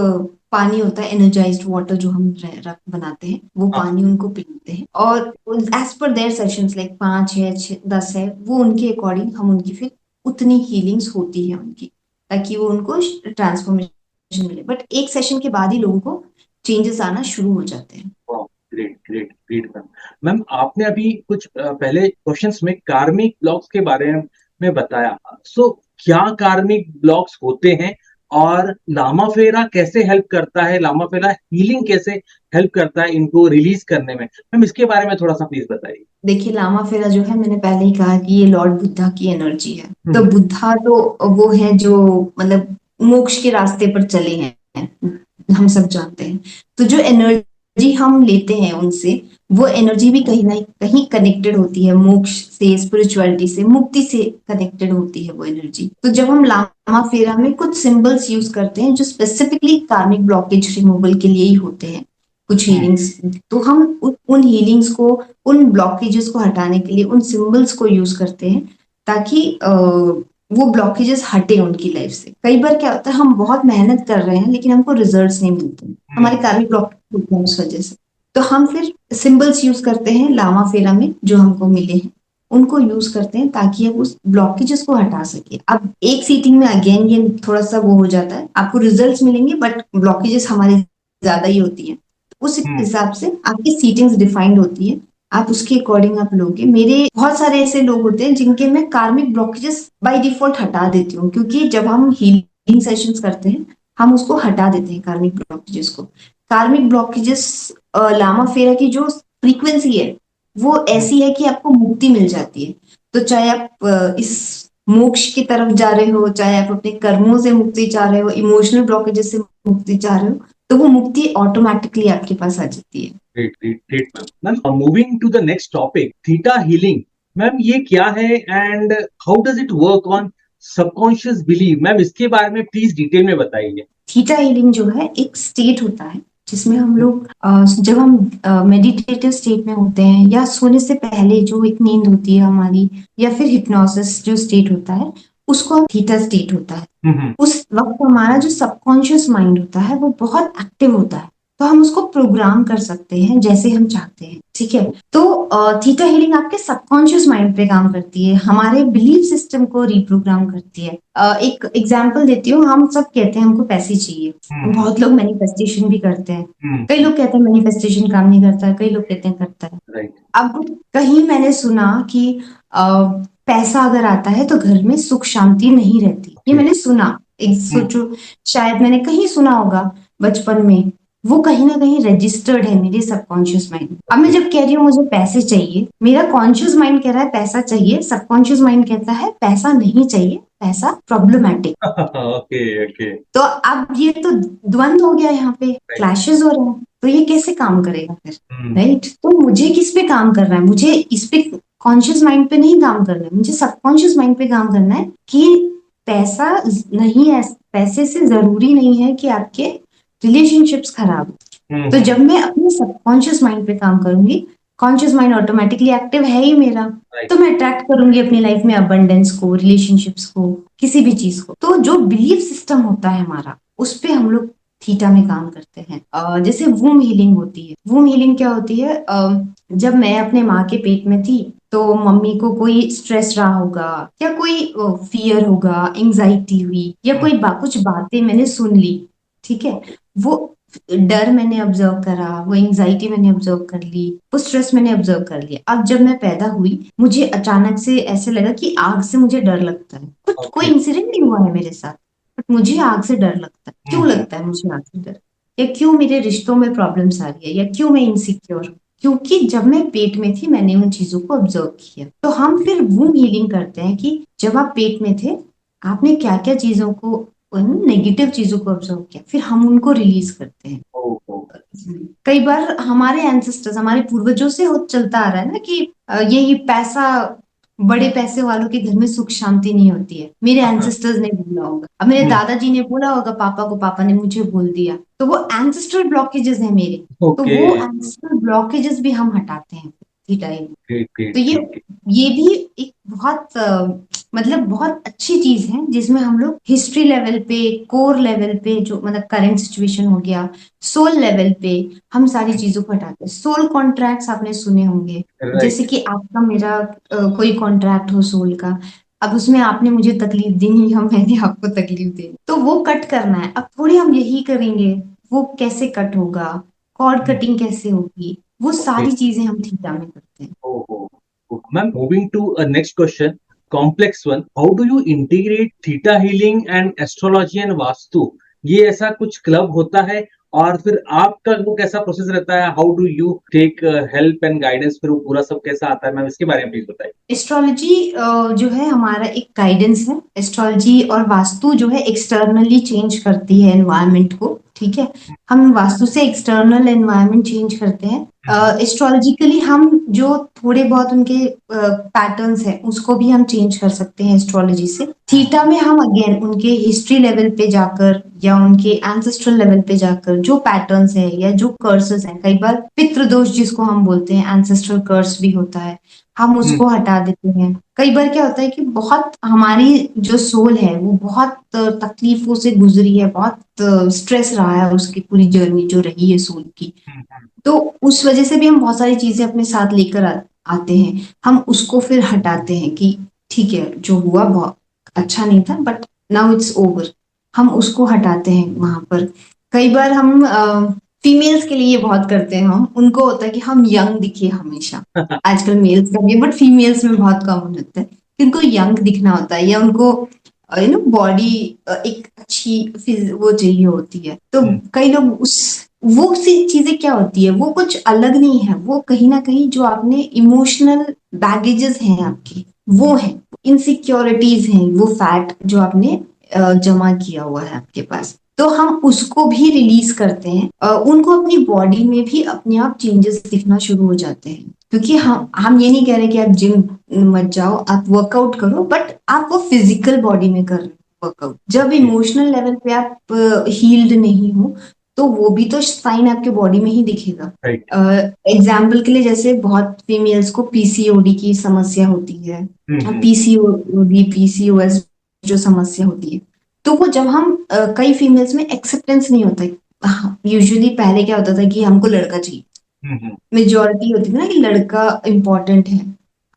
[SPEAKER 1] पानी होता है एनर्जाइज्ड वाटर जो हम बनाते हैं, वो
[SPEAKER 2] हाँ।
[SPEAKER 1] पानी उनको पिलाते हैं। और as per there sessions, like 5 है 10 है, वो उनके अकॉर्डिंग हम उनकी फिर उतनी हीलिंग्स होती है उनकी, ताकि वो उनको ट्रांसफॉर्मेशन मिले। बट एक सेशन के बाद ही लोगों को चेंजेस आना शुरू हो जाते हैं।
[SPEAKER 2] Great great great ma'am. Ma'am आपने अभी कुछ पहले क्वेश्चंस में कार्मिक ब्लॉक्स के बारे में में बताया। सो क्या कार्मिक ब्लॉक्स होते हैं और लामा फेरा कैसे हेल्प करता है, लामा फेरा हीलिंग कैसे हेल्प करता है इनको रिलीज करने में? मैम इसके बारे में थोड़ा सा प्लीज बताइए।
[SPEAKER 1] देखिए, लामा फेरा जो है, मैंने पहले ही कहा कि ये लॉर्ड बुद्धा की एनर्जी है। तो
[SPEAKER 2] हम्म।
[SPEAKER 1] बुद्धा तो वो है जो मतलब मोक्ष के रास्ते पर चले हैं, हम सब जानते हैं। तो जो एनर्जी हम लेते हैं उनसे, वो एनर्जी भी कहीं ना कहीं कनेक्टेड होती है मोक्ष से, स्पिरिचुअलिटी से, मुक्ति से कनेक्टेड होती है वो एनर्जी। तो जब हम लामा फेरा में कुछ सिंबल्स यूज करते हैं जो स्पेसिफिकली कार्मिक ब्लॉकेज रिमूवल के लिए ही होते हैं, कुछ हीलिंग्स, तो हम उन हीलिंग्स को, उन ब्लॉकेजेस को हटाने के लिए उन सिंबल्स को यूज करते हैं, ताकि वो ब्लॉकेजेस हटे उनकी लाइफ से। कई बार क्या होता है, हम बहुत मेहनत कर रहे हैं लेकिन हमको रिजल्ट्स नहीं मिलते, हमारे कार्मिक ब्लॉकेज होते हैं उस वजह से। तो हम फिर सिंबल्स यूज करते हैं लामा फेरा में जो हमको मिले हैं, उनको यूज करते हैं ताकि हम उस ब्लॉकेजेस को हटा सके। अब एक सीटिंग में अगेन ये थोड़ा सा वो हो जाता है, आपको रिजल्ट्स मिलेंगे बट ब्लॉकेजेस हमारी ज्यादा ही होती है। उस हिसाब से आपकी सीटिंग्स डिफाइंड होती है, आप उसके अकॉर्डिंग आप लोगे। मेरे बहुत सारे ऐसे लोग होते हैं जिनके मैं कार्मिक ब्लॉकेजेस बाय डिफॉल्ट हटा देती हूँ, क्योंकि जब हम हीलिंग सेशंस करते हैं हम उसको हटा देते हैं कार्मिक ब्लॉकेजेस को। कार्मिक ब्लॉकेजेस, लामा फेरा की जो फ्रीक्वेंसी है वो ऐसी है कि आपको मुक्ति मिल जाती है। तो चाहे आप इस मोक्ष की तरफ जा रहे हो, चाहे आप अपने कर्मों से मुक्ति चाह रहे हो, इमोशनल ब्लॉकेजेस से मुक्ति चाह रहे हो, तो वो मुक्ति ऑटोमेटिकली आपके पास आ जाती है।
[SPEAKER 2] Great great great ma'am. Moving to the next topic, theta healing. Ma'am ये क्या है and how does it work on subconscious believe? Ma'am इसके बारे में प्लीज डिटेल में बताइए।
[SPEAKER 1] थीटा हीलिंग जो है एक स्टेट होता है जिसमें हम लोग जब हम मेडिटेटिव स्टेट में होते हैं, या सोने से पहले जो एक नींद होती है हमारी, या फिर हिप्नोसिस जो स्टेट होता है, उसको थीटा स्टेट होता है। उस वक्त हमारा जो सबकॉन्शियस माइंड होता है वो बहुत एक्टिव होता है, तो हम उसको प्रोग्राम कर सकते हैं जैसे हम चाहते हैं। ठीक है, तो थीटा हीलिंग आपके सबकॉन्शियस माइंड पे काम करती है, हमारे बिलीफ सिस्टम को रिप्रोग्राम करती है। एक एग्जांपल देती हूँ, हम सब कहते हैं हमको पैसे चाहिए, बहुत लोग मैनिफेस्टेशन भी करते हैं। कई लोग कहते हैं मैनिफेस्टेशन काम नहीं करता है, कई लोग कहते हैं करता है।
[SPEAKER 2] राइट।
[SPEAKER 1] अब कहीं मैंने सुना कि पैसा अगर आता है तो घर में सुख शांति नहीं रहती, ये मैंने सुना। एक सोचो, शायद मैंने कहीं सुना होगा बचपन में, वो कहीं ना कहीं रजिस्टर्ड है मेरे सबकॉन्शियस माइंड में। अब मैं जब कह रही हूँ मुझे पैसे चाहिए, मेरा कॉन्शियस माइंड कह रहा है पैसा चाहिए, सबकॉन्शियस माइंड कहता है पैसा नहीं चाहिए, पैसा प्रॉब्लमैटिक।
[SPEAKER 2] Okay okay.
[SPEAKER 1] तो अब ये तो द्वंद्व हो गया, यहाँ पे क्लैशेस हो रहे हैं, तो ये कैसे काम करेगा फिर? राइट, तो मुझे किस पे काम करना है? मुझे इस पे कॉन्शियस माइंड पे नहीं काम करना है, मुझे सबकॉन्शियस माइंड पे काम करना है कि पैसा नहीं है, पैसे से जरूरी नहीं है कि आपके रिलेशनशिप्स खराब हो। तो जब मैं अपने सबकॉन्शियस माइंड पे काम करूंगी, कॉन्शियस माइंड ऑटोमेटिकली एक्टिव है ही मेरा, तो मैं अट्रैक्ट करूंगी अपनी लाइफ में अबंडेंस को, रिलेशनशिप्स को, किसी भी चीज को। तो जो बिलीफ सिस्टम होता है हमारा, उस पे हम लोग थीटा में काम करते हैं। जैसे वूम हीलिंग होती है। वूम हीलिंग क्या होती है? जब मैं अपने माँ के पेट में थी तो मम्मी को कोई स्ट्रेस रहा होगा, या कोई फियर होगा, एंजाइटी हुई, या कोई कुछ बातें मैंने सुन ली, ठीक है, वो डर मैंने ऑब्जर्व करा, वो एंजाइटी मैंने ऑब्जर्व कर ली, वो स्ट्रेस मैंने ऑब्जर्व कर लिया। अब जब मैं पैदा हुई, मुझे अचानक से ऐसे लगा कि आग से मुझे डर लगता है। कुछ कोई इंसिडेंट नहीं हुआ है मेरे साथ, बट मुझे आग से डर लगता है। क्यों लगता है मुझे आग से डर? या क्यों मेरे रिश्तों में प्रॉब्लम्स आ रही है, या क्यों मैं इनसिक्योर हूँ? क्योंकि जब मैं पेट में थी मैंने उन चीजों को ऑब्जर्व किया। तो हम फिर वो हीलिंग करते हैं कि जब आप पेट में थे आपने क्या क्या चीजों को, नेगेटिव चीजों को ऑब्जर्व किया, फिर हम उनको रिलीज करते हैं। कई बार हमारे एंसेस्टर्स, हमारे पूर्वजों से हो चलता आ रहा है ना कि यही पैसा, बड़े पैसे वालों के घर में सुख शांति नहीं होती है, मेरे एंसेस्टर्स ने बोला होगा, अब मेरे दादाजी ने बोला होगा पापा को, पापा ने मुझे बोल दिया, तो वो एंसेस्ट्रल ब्लॉकेजेस है मेरे। तो वो एंसेस्ट्रल ब्लॉकेजेस भी हम हटाते हैं थीटा हीलिंग। तो ये भी एक बहुत मतलब बहुत अच्छी चीज है, जिसमें हम लोग हिस्ट्री लेवल पे, कोर लेवल पे, जो मतलब करंट सिचुएशन हो गया, सोल लेवल पे हम सारी चीजों को हटाते हैं। सोल कॉन्ट्रैक्ट्स आपने सुने होंगे, जैसे कि आपका मेरा कोई कॉन्ट्रैक्ट हो सोल का, अब उसमें आपने मुझे तकलीफ दी नहीं, हम मैंने आपको तकलीफ दी, तो वो कट करना है। अब थोड़ी हम यही करेंगे, वो कैसे कट होगा, कॉर्ड कटिंग कैसे होगी, वो सारी चीजें हम थीटा में करते हैं।
[SPEAKER 2] Ma'am moving to next question, complex one. How do you integrate theta healing and astrology and vastu? ये ऐसा कुछ क्लब होता है और फिर आपका वो कैसा प्रोसेस रहता है? How do you take help and guidance? फिर वो पूरा सब कैसा आता है? मैम इसके बारे में प्लीज बताइए।
[SPEAKER 1] एस्ट्रोलॉजी जो है हमारा एक गाइडेंस है। एस्ट्रोलॉजी और वास्तु जो है एक्सटर्नली चेंज करती है एनवायरनमेंट को, ठीक है। हम वास्तु से एक्सटर्नल एनवायरनमेंट चेंज करते हैं। एस्ट्रोलॉजिकली हम जो थोड़े बहुत उनके पैटर्न्स है उसको भी हम चेंज कर सकते हैं एस्ट्रोलॉजी से। थीटा में हम अगेन उनके हिस्ट्री लेवल पे जाकर या उनके एंसेस्ट्रल लेवल पे जाकर जो पैटर्न्स है या जो कर्सेस है, कई बार पितृदोष जिसको हम बोलते हैं, एंसेस्ट्रल कर्स भी होता है, हम उसको हटा देते हैं। कई बार क्या होता है कि बहुत हमारी जो सोल है वो बहुत तकलीफों से गुजरी है, बहुत स्ट्रेस रहा है उसकी पूरी जर्नी जो रही है सोल की, तो उस वजह से भी हम बहुत सारी चीजें अपने साथ लेकर आते हैं। हम उसको फिर हटाते हैं कि ठीक है जो हुआ बहुत अच्छा नहीं था बट नाउ इट्स ओवर, हम उसको हटाते हैं वहां पर। कई बार हम फीमेल्स के लिए ये बहुत करते हैं, हम उनको होता है कि हम यंग दिखे हमेशा। आजकल मेल्स का भी बट फीमेल्स में बहुत कॉमन होता है कि उनको यंग दिखना होता है या उनको बॉडी एक अच्छी वो चाहिए होती है। तो कई लोग वो सी चीजें क्या होती है, वो कुछ अलग नहीं है, वो कहीं ना कहीं जो आपने इमोशनल बैगेजेस हैं आपकी, वो है इनसिक्योरिटीज हैं, वो फैट जो आपने जमा किया हुआ है आपके पास, तो हम उसको भी रिलीज करते हैं। उनको अपनी बॉडी में भी अपने आप चेंजेस दिखना शुरू हो जाते हैं। क्योंकि हम ये नहीं कह रहे कि आप जिम मत जाओ, आप वर्कआउट करो, बट आप वो फिजिकल बॉडी में कर रहे हो वर्कआउट। जब इमोशनल लेवल पे आप हील्ड नहीं हो तो वो भी तो साइन आपके बॉडी में ही दिखेगा। एग्जाम्पल के लिए जैसे बहुत फीमेल्स को पीसीओडी की समस्या होती है, पीसीओडी पीसीओएस जो समस्या होती है, तो वो जब हम कई फीमेल्स में एक्सेप्टेंस नहीं होता है। यूजुअली पहले क्या होता था कि हमको लड़का चाहिए, मेजोरिटी होती थी ना कि लड़का इम्पोर्टेंट है।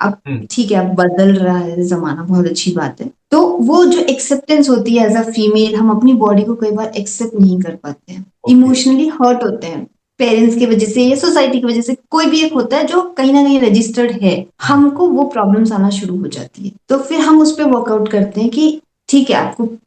[SPEAKER 1] अब ठीक है, अब बदल रहा है जमाना, बहुत अच्छी बात है। तो वो जो एक्सेप्टेंस होती है एज अ फीमेल, हम अपनी बॉडी को कई बार एक्सेप्ट नहीं कर पाते हैं, इमोशनली हर्ट होते हैं पेरेंट्स की वजह से या सोसाइटी की वजह से। कोई भी एक होता है जो कहीं ना कहीं रजिस्टर्ड है, हमको वो प्रॉब्लम्स आना शुरू हो जाती है। तो फिर हम उस पर वर्कआउट करते हैं कि ठीक है,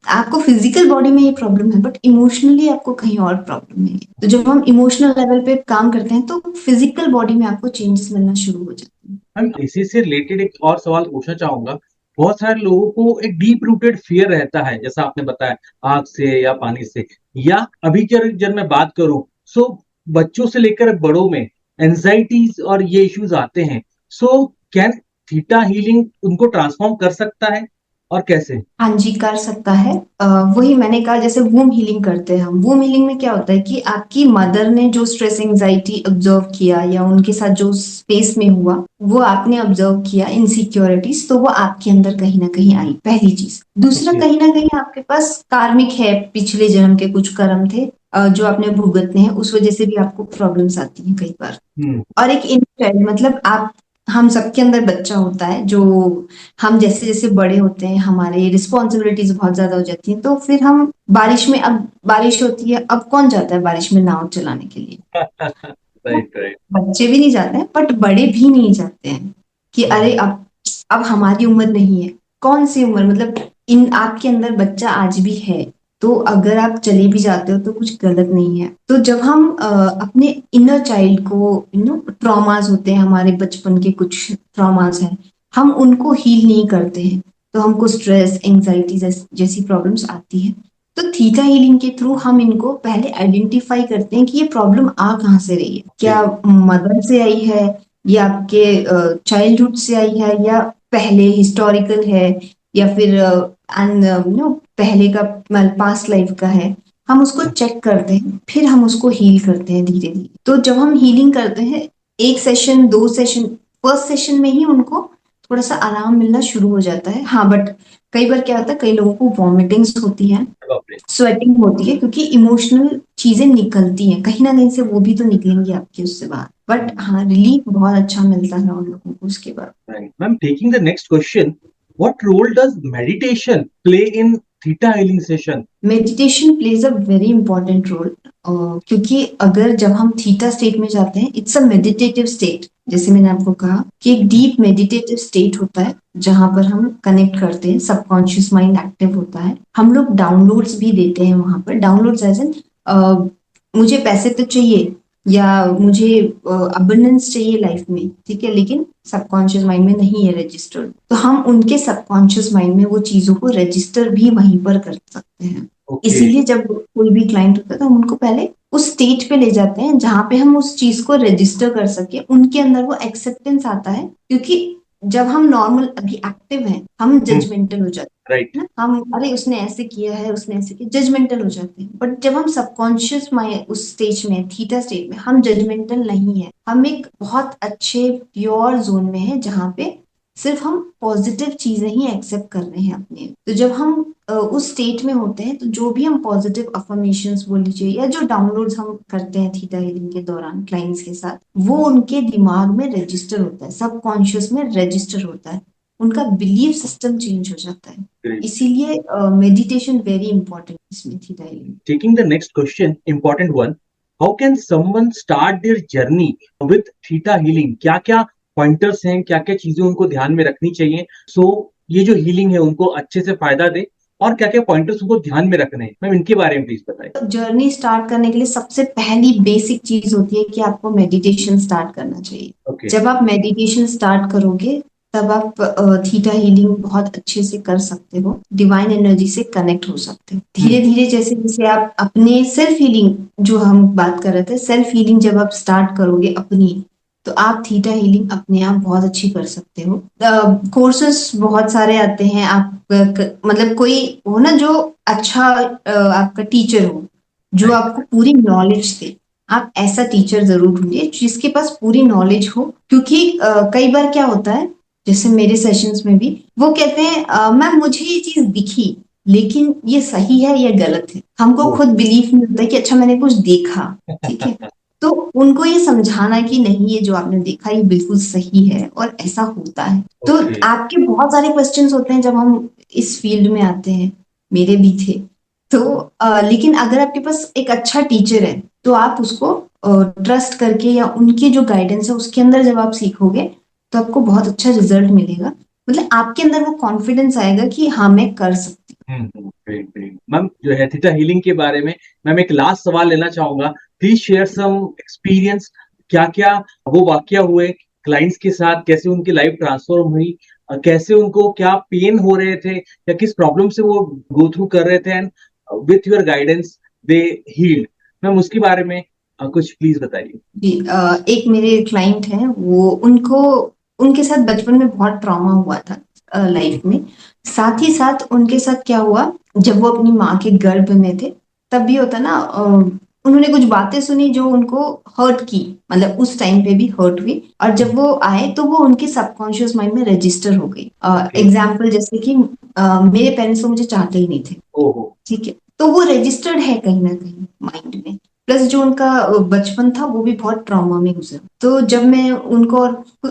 [SPEAKER 1] आपको फिजिकल बॉडी में ये प्रॉब्लम है बट इमोशनली आपको कहीं और प्रॉब्लम है। तो जब हम इमोशनल लेवल पे काम करते हैं तो फिजिकल बॉडी में आपको चेंजेस मिलना शुरू हो जाते हैं।
[SPEAKER 2] मैम इसी से रिलेटेड एक और सवाल पूछना चाहूंगा। बहुत सारे लोगों को एक डीप रूटेड फियर रहता है, जैसा आपने बताया, आग से या पानी से, या अभी जब मैं बात करूं, सो बच्चों से लेकर बड़ों में एंजाइटीज और ये इश्यूज आते हैं। सो कैन थीटा हीलिंग उनको ट्रांसफॉर्म कर सकता है और कैसे?
[SPEAKER 1] हाँ जी, कर सकता है। वही मैंने कहा, जैसे वूम हीलिंग करते हैं हम। वूम हीलिंग में क्या होता है कि आपकी मदर ने जो स्ट्रेस एंजाइटी ऑब्जर्व किया या उनके साथ जो स्पेस में हुआ वो आपने ऑब्जर्व किया, इनसिक्योरिटीज, तो वो आपके अंदर कहीं ना कहीं आई, पहली चीज। दूसरा, कहीं ना कहीं आपके पास कार्मिक है, पिछले जन्म के कुछ कर्म थे जो आपने भुगतने हैं, उस वजह से भी आपको प्रॉब्लम्स आती हैं कई बार। और एक इनर, मतलब आप, हम सबके अंदर बच्चा होता है जो, हम जैसे जैसे बड़े होते हैं हमारे रिस्पॉन्सिबिलिटीज बहुत ज्यादा हो जाती हैं, तो फिर हम बारिश में, अब बारिश होती है, अब कौन जाता है बारिश में नाव चलाने के लिए?
[SPEAKER 2] राइट।
[SPEAKER 1] बच्चे भी नहीं जाते हैं बट बड़े भी नहीं जाते हैं कि अरे अब हमारी उम्र नहीं है। कौन सी उम्र, मतलब इन आपके अंदर बच्चा आज भी है, तो अगर आप चले भी जाते हो तो कुछ गलत नहीं है। तो जब हम अपने इनर चाइल्ड को, ट्रॉमास होते हैं हमारे बचपन के, कुछ ट्रॉमास हैं, हम उनको हील नहीं करते हैं तो हमको स्ट्रेस एंजाइटी जैसी प्रॉब्लम्स आती है। तो थीटा हीलिंग के थ्रू हम इनको पहले आइडेंटिफाई करते हैं कि ये प्रॉब्लम आ कहाँ से रही है। क्या मदर से आई है, या आपके चाइल्डहुड से आई है, या पहले हिस्टोरिकल है, या फिर पहले का पास्ट लाइफ का है। हम उसको चेक करते हैं, फिर हम उसको हील करते हैं धीरे धीरे। तो जब हम हीलिंग करते हैं, एक सेशन, दो सेशन, फर्स्ट सेशन में ही उनको थोड़ा सा आराम मिलना शुरू हो जाता है। हाँ, बट कई बार क्या होता है, कई लोगों को वॉमिटिंग्स होती है, स्वेटिंग होती है, क्योंकि इमोशनल चीजें निकलती हैं कहीं ना कहीं से, वो भी तो निकलेंगी आपके उससे बाहर। बट हाँ, रिलीफ बहुत अच्छा मिलता है उन लोगों को उसके बाद।
[SPEAKER 2] Right. Ma'am, taking the next question, what role does meditation play in theta healing session?
[SPEAKER 1] Meditation plays a very important role, क्योंकि अगर जब हम थीटा स्टेट में जाते हैं, इट्स अ मेडिटेटिव स्टेट। जैसे मैंने आपको कहा कि एक डीप मेडिटेटिव स्टेट होता है जहां पर हम कनेक्ट करते हैं, सबकॉन्शियस माइंड एक्टिव होता है। हम लोग डाउनलोड्स भी देते हैं वहां पर। डाउनलोड्स एज एन मुझे पैसे तो चाहिए या मुझे अबंडेंस चाहिए लाइफ में, ठीक है, लेकिन सबकॉन्शियस माइंड में नहीं है रजिस्टर्ड, तो हम उनके सबकॉन्शियस माइंड में वो चीजों को रजिस्टर भी वहीं पर कर सकते हैं।
[SPEAKER 2] Okay.
[SPEAKER 1] इसीलिए जब कोई भी क्लाइंट होता है तो हम उनको पहले उस स्टेज पे ले जाते हैं जहां पे हम उस चीज को रजिस्टर कर सके, उनके अंदर वो एक्सेप्टेंस आता है। क्योंकि जब हम नॉर्मल अभी एक्टिव हैं, हम जजमेंटल हो जाते हैं,
[SPEAKER 2] Right.
[SPEAKER 1] ना, हम अरे उसने ऐसे किया है, उसने ऐसे किया, जजमेंटल हो जाते हैं। बट जब हम सबकॉन्शियस माइंड उस स्टेज में, थीटा स्टेट में, हम जजमेंटल नहीं है, हम एक बहुत अच्छे प्योर जोन में है जहाँ पे सिर्फ हम पॉजिटिव चीजें ही एक्सेप्ट कर रहे हैं अपने। तो जब हम उस स्टेट में होते हैं तो जो भी हम पॉजिटिव अफर्मेशंस बोल लीजिए या जो डाउनलोड्स हम करते हैं थीटा हीलिंग के दौरान क्लाइंट्स के साथ, वो उनके दिमाग में रजिस्टर होता है, सबकॉन्शियस में रजिस्टर होता है, उनका बिलीफ सिस्टम चेंज हो जाता है।
[SPEAKER 2] Great.
[SPEAKER 1] इसीलिए मेडिटेशन वेरी इंपॉर्टेंट इसमें theta healing.
[SPEAKER 2] Taking the next question, important one. How can someone start their journey with theta healing? क्या क्या पॉइंटर्स हैं, क्या क्या चीजें उनको ध्यान में रखनी चाहिए सो ये जो हीलिंग है उनको अच्छे से फायदा दे, और क्या क्या पॉइंटर्स उनको ध्यान में रखने हैं? मैम इनके बारे में प्लीज बताइए।
[SPEAKER 1] जर्नी स्टार्ट करने के लिए सबसे पहली बेसिक चीज होती है कि आपको मेडिटेशन स्टार्ट करना चाहिए।
[SPEAKER 2] Okay.
[SPEAKER 1] जब आप मेडिटेशन स्टार्ट करोगे तब आप थीटा हीलिंग बहुत अच्छे से कर सकते हो, डिवाइन एनर्जी से कनेक्ट हो सकते हो। धीरे धीरे जैसे जैसे आप अपने सेल्फ हीलिंग, जो हम बात कर रहे थे, सेल्फ हीलिंग जब आप स्टार्ट करोगे अपनी, तो आप थीटा हीलिंग अपने आप बहुत अच्छी कर सकते हो। कोर्सेस बहुत सारे आते हैं, आप मतलब कोई हो ना जो अच्छा आपका टीचर हो, जो आपको पूरी नॉलेज दे, आप ऐसा टीचर जरूर ढूंढिए जिसके पास पूरी नॉलेज हो। क्योंकि कई बार क्या होता है, जैसे मेरे सेशंस में भी वो कहते हैं मैम मुझे ये चीज दिखी, लेकिन ये सही है या गलत है, हमको खुद बिलीफ नहीं होता कि अच्छा मैंने कुछ देखा, ठीक है। तो उनको ये समझाना कि नहीं, ये जो आपने देखा ये बिल्कुल सही है और ऐसा होता है। तो आपके बहुत सारे क्वेश्चंस होते हैं जब हम इस फील्ड में आते हैं, मेरे भी थे। तो लेकिन अगर आपके पास एक अच्छा टीचर है तो आप उसको ट्रस्ट करके या उनकी जो गाइडेंस है उसके अंदर जब आप सीखोगे तो आपको बहुत अच्छा रिजल्ट मिलेगा। मतलब आपके अंदर वो कॉन्फिडेंस आएगा कि हाँ मैं कर सकती हूँ।
[SPEAKER 2] मैम जो है थीटा हीलिंग के बारे में मैम एक लास्ट सवाल लेना चाहूंगा। प्लीज शेयर सम एक्सपीरियंस, क्या क्या वो वाकया हुए क्लाइंट्स के साथ, कैसे उनकी लाइफ ट्रांसफॉर्म हुई, कैसे उनको क्या पेन हो रहे थे या किस प्रॉब्लम से वो गो थ्रू कर रहे थे, and with your guidance they healed. Ma'am उसके बारे में कुछ प्लीज बताइए।
[SPEAKER 1] जी, एक मेरे क्लाइंट हैं, वो उनको उनके साथ बचपन में बहुत ट्रॉमा हुआ था लाइफ में। साथ ही साथ उनके साथ क्या हुआ, जब वो अपनी माँ के गर्भ में थे तब भी होता ना, उन्होंने कुछ बातें सुनी जो उनको हर्ट की, मतलब उस टाइम पे भी हर्ट हुई, और जब वो आए तो वो उनके सबकॉन्शियस माइंड में रजिस्टर हो गई। एग्जाम्पल जैसे कि मेरे पेरेंट्स तो मुझे चाहते ही नहीं थे, ठीक है, तो वो रजिस्टर्ड है कहीं ना कहीं माइंड में। प्लस जो उनका बचपन था वो भी बहुत ट्रॉमा में गुजरा। तो जब मैं उनको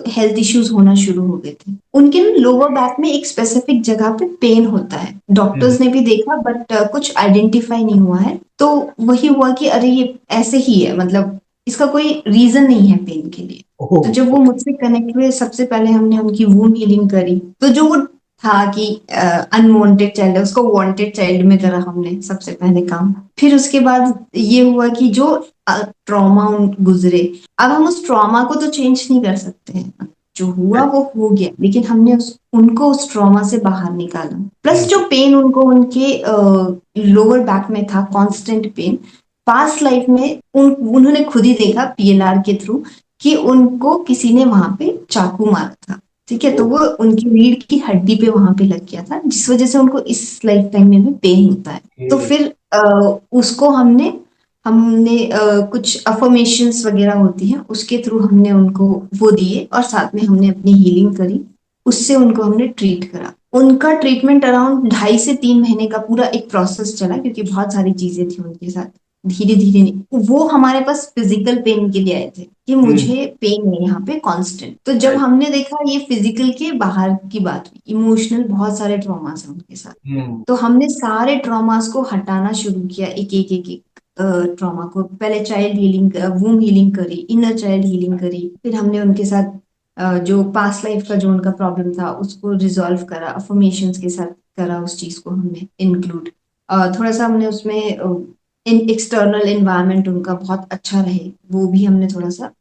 [SPEAKER 1] हेल्थ इश्यूज होना शुरू हो गए थे, उनके लोअर बैक में एक स्पेसिफिक जगह पे पेन होता है, डॉक्टर्स ने भी देखा बट कुछ आइडेंटिफाई नहीं हुआ है। तो वही हुआ कि अरे ये ऐसे ही है, मतलब इसका कोई रीजन नहीं है पेन के लिए। तो जब वो मुझसे कनेक्ट हुए, सबसे पहले हमने उनकी वूंड हीलिंग करी। तो जो वो था कि अनवांटेड चाइल्ड है, उसको वांटेड चाइल्ड में करा हमने सबसे पहले काम। फिर उसके बाद ये हुआ कि जो ट्रॉमा गुजरे, अब हम उस ट्रॉमा को तो चेंज नहीं कर सकते हैं, जो हुआ वो हो गया, लेकिन हमने उनको उस ट्रॉमा से बाहर निकाला। प्लस जो पेन उनको उनके लोअर बैक में था, कांस्टेंट पेन, पास्ट लाइफ में उन्होंने खुद ही देखा पीएनआर के थ्रू कि उनको किसी ने वहां पे चाकू मारा था, ठीक है, तो वो उनकी रीढ़ की हड्डी पे वहां पे लग गया था, जिस वजह से उनको इस लाइफ टाइम में भी पेन होता है। तो फिर उसको हमने कुछ अफर्मेशंस वगैरह होती हैं, उसके थ्रू हमने उनको वो दिए और साथ में हमने अपनी हीलिंग करी, उससे उनको हमने ट्रीट करा। उनका ट्रीटमेंट अराउंड 2.5 से 3 महीने का पूरा एक प्रोसेस चला, क्योंकि बहुत सारी चीजें थी उनके साथ। धीरे धीरे नहीं, वो हमारे पास फिजिकल पेन के लिए आए थे कि
[SPEAKER 2] हम्म।
[SPEAKER 1] मुझे पेन है यहाँ पे कांस्टेंट। तो जब
[SPEAKER 2] राइट।
[SPEAKER 1] हमने देखा ये फिजिकल के बाहर की बात हुई, इमोशनल बहुत सारे ट्रॉमास हैं उनके साथ,
[SPEAKER 2] हम्म।
[SPEAKER 1] तो हमने सारे ट्रॉमास को हटाना शुरू किया, एक एक एक एक ट्रॉमा को। पहले चाइल्ड हीलिंग, वूम हीलिंग करी, इनर चाइल्ड हीलिंग करी, फिर हमने उनके साथ जो पास्ट लाइफ का जो उनका प्रॉब्लम था उसको रिजॉल्व करा, अफर्मेशंस के साथ करा, उस चीज को हमने इंक्लूड। थोड़ा सा हमने उसमें इन एक्सटर्नल एनवायरनमेंट उनका बहुत अच्छा रहे, वो भी हमने थोड़ा सा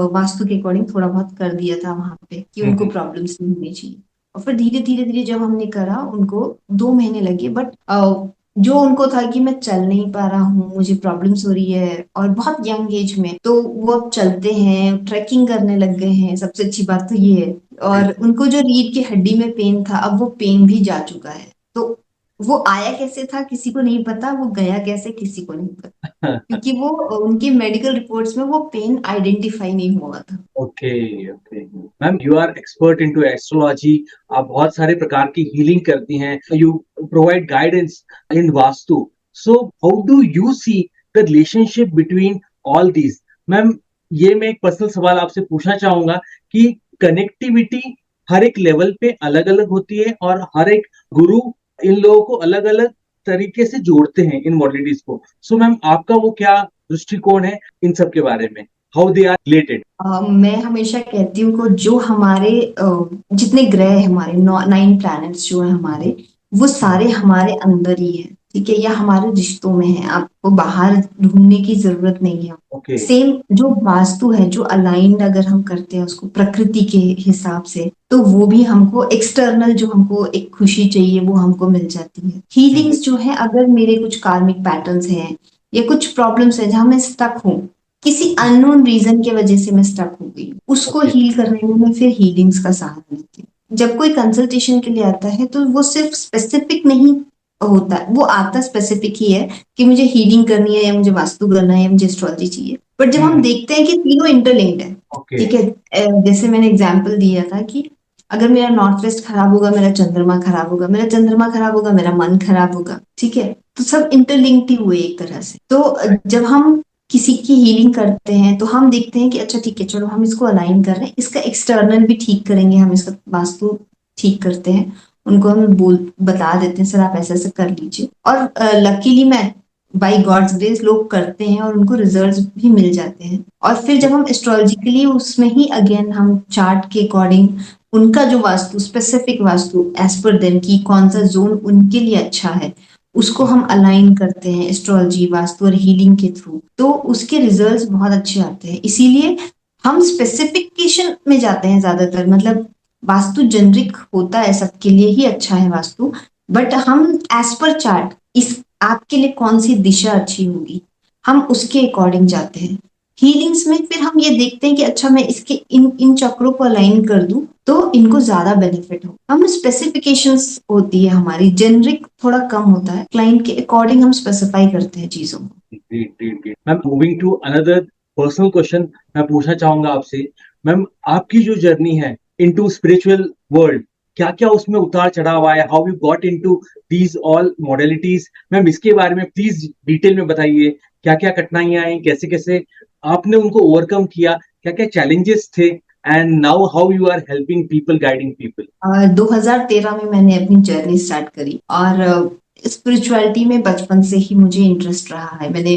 [SPEAKER 1] वास्तु के अकॉर्डिंग थोड़ा बहुत कर दिया था वहां पे कि उनको
[SPEAKER 2] हम्म।
[SPEAKER 1] प्रॉब्लम्स नहीं होनी चाहिए। और फिर धीरे धीरे धीरे जब हमने करा, उनको 2 महीने लगे, बट जो उनको था कि मैं चल नहीं पा रहा हूँ, मुझे प्रॉब्लम्स हो रही है, और बहुत यंग एज में, तो वो अब चलते हैं, ट्रैकिंग करने लग गए हैं, सबसे अच्छी बात तो ये है। और उनको जो रीढ़ की हड्डी में पेन था, अब वो पेन भी जा चुका है। तो वो आया कैसे था किसी को नहीं पता, वो गया कैसे किसी को नहीं पता, क्योंकि वो उनकी मेडिकल रिपोर्ट्स में वो पेन आइडेंटिफाई नहीं हुआ था।
[SPEAKER 2] Okay. Okay ma'am, you are expert into astrology. आप बहुत सारे प्रकार की हीलिंग करती हैं, you provide guidance in vastu. So how do you see the relationship between all these? Ma'am, ये मैं एक पर्सनल सवाल आपसे पूछना चाहूंगा कि कनेक्टिविटी हर एक लेवल पे अलग अलग होती है और हर एक गुरु इन लोगों को अलग अलग तरीके से जोड़ते हैं इन मॉडलिटीज को। सो मैम, आपका वो क्या दृष्टिकोण है इन सब के बारे में? How they are related?
[SPEAKER 1] मैं हमेशा कहती हूँ को जो हमारे जितने ग्रह हैं, हमारे 9 प्लैनेट्स जो है हमारे, वो सारे हमारे अंदर ही है, ठीक है, या हमारे रिश्तों में है, आपको बाहर ढूंढने की जरूरत नहीं है।
[SPEAKER 2] ओके।
[SPEAKER 1] सेम जो वास्तु है, जो अलाइंड अगर हम करते हैं उसको प्रकृति के हिसाब से, तो वो भी हमको एक्सटर्नल जो हमको एक खुशी चाहिए वो हमको मिल जाती है। हीलिंग्स जो है, अगर मेरे कुछ कार्मिक पैटर्न्स हैं या कुछ प्रॉब्लम्स है जहां मैं स्टक हूँ, किसी अननोन रीजन की वजह से मैं स्टक हो गई, उसको
[SPEAKER 2] ओके।
[SPEAKER 1] हील करने में मैं फिर हीलिंग्स का सहारा लेती हूँ। जब कोई कंसल्टेशन के लिए आता है तो वो सिर्फ स्पेसिफिक नहीं होता है, वो आता स्पेसिफिक ही है कि मुझे हीलिंग करनी है, या मुझे वास्तु करना है, या मुझे एस्ट्रोलॉजी चाहिए। बट जब हम देखते हैं कि तीनों इंटरलिंक्ड है,
[SPEAKER 2] ओके।
[SPEAKER 1] ठीक है, जैसे मैंने एग्जाम्पल दिया था कि अगर मेरा नॉर्थ वेस्ट खराब होगा, मेरा चंद्रमा खराब होगा, मेरा चंद्रमा खराब होगा, मेरा मन खराब होगा, ठीक है, तो सब इंटरलिंक्ड ही हुए एक तरह से। तो जब हम किसी की हीलिंग करते हैं तो हम देखते हैं कि अच्छा ठीक है, चलो हम इसको अलाइन कर रहे हैं, इसका एक्सटर्नल भी ठीक करेंगे, हम इसका वास्तु ठीक करते हैं, उनको हम बोल बता देते हैं सर आप ऐसे ऐसे कर लीजिए। और लकीली मैं बाई गॉड्स ग्रेस लोग करते हैं और उनको रिजल्ट्स भी मिल जाते हैं। और फिर जब हम एस्ट्रोलॉजिकली उसमें ही अगेन हम चार्ट के अकॉर्डिंग उनका जो वास्तु, स्पेसिफिक वास्तु एज पर देम की कौन सा जोन उनके लिए अच्छा है, उसको हम अलाइन करते हैं एस्ट्रोलॉजी, वास्तु और हीलिंग के थ्रू, तो उसके रिजल्ट्स बहुत अच्छे आते हैं। इसीलिए हम स्पेसिफिकेशन में जाते हैं ज्यादातर, मतलब वास्तु जेनरिक होता है, सबके लिए ही अच्छा है वास्तु, बट हम एज पर चार्ट इस आपके लिए कौन सी दिशा अच्छी होगी, हम उसके अकॉर्डिंग जाते हैं। हीलिंग्स में फिर हम ये देखते हैं कि अच्छा मैं इसके इन इन चक्रों को अलाइन कर दूं तो इनको ज्यादा बेनिफिट हो। हम स्पेसिफिकेशंस होती है हमारी, जेनरिक थोड़ा कम होता है, क्लाइंट के अकॉर्डिंग हम स्पेसिफाई करते हैं चीजों को।
[SPEAKER 2] Great, great, great. Ma'am, moving to another personal question, मैं पूछना चाहूंगा आपसे। मैम, आपकी जो जर्नी है इनटू स्पिरिचुअल वर्ल्ड, क्या क्या उसमें उतार चढ़ाव आया? How you got into these all modalities? Ma'am, इसके बारे में प्लीज डिटेल में बताइए। क्या क्या कठिनाइयां आई, कैसे कैसे आपने उनको ओवरकम किया, क्या क्या चैलेंजेस थे, and now how you are helping people, guiding people?
[SPEAKER 1] 2013 में मैंने अपनी जर्नी स्टार्ट करी, और स्पिरिचुअलिटी में बचपन से ही मुझे इंटरेस्ट रहा है। मैंने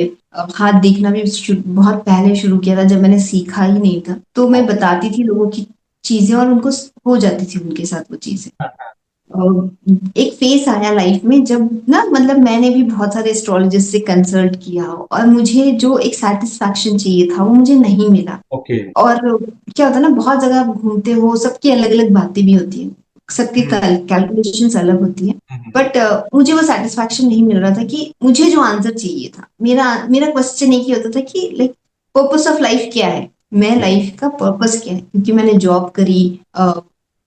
[SPEAKER 1] हाथ देखना भी बहुत पहले शुरू किया था, जब मैंने सीखा ही नहीं था, तो मैं बताती थी लोगों की चीजें और उनको हो जाती थी उनके साथ वो चीजें। एक फेस आया लाइफ में जब ना, मतलब मैंने भी बहुत सारे एस्ट्रोलॉजिस्ट से कंसल्ट किया और मुझे जो एक सेटिस्फैक्शन चाहिए था वो मुझे नहीं मिला।
[SPEAKER 2] ओके।
[SPEAKER 1] और क्या होता है ना, बहुत जगह आप घूमते हो, सबकी अलग अलग बातें भी होती है, सबकी कैलकुलेशंस अलग होती है, बट मुझे वो सेटिस्फैक्शन नहीं मिल रहा था कि मुझे जो आंसर चाहिए था। मेरा मेरा क्वेश्चन एक ही होता था कि लाइक पर्पस ऑफ लाइफ क्या है, मैं लाइफ का पर्पस क्या है, क्योंकि मैंने जॉब करी,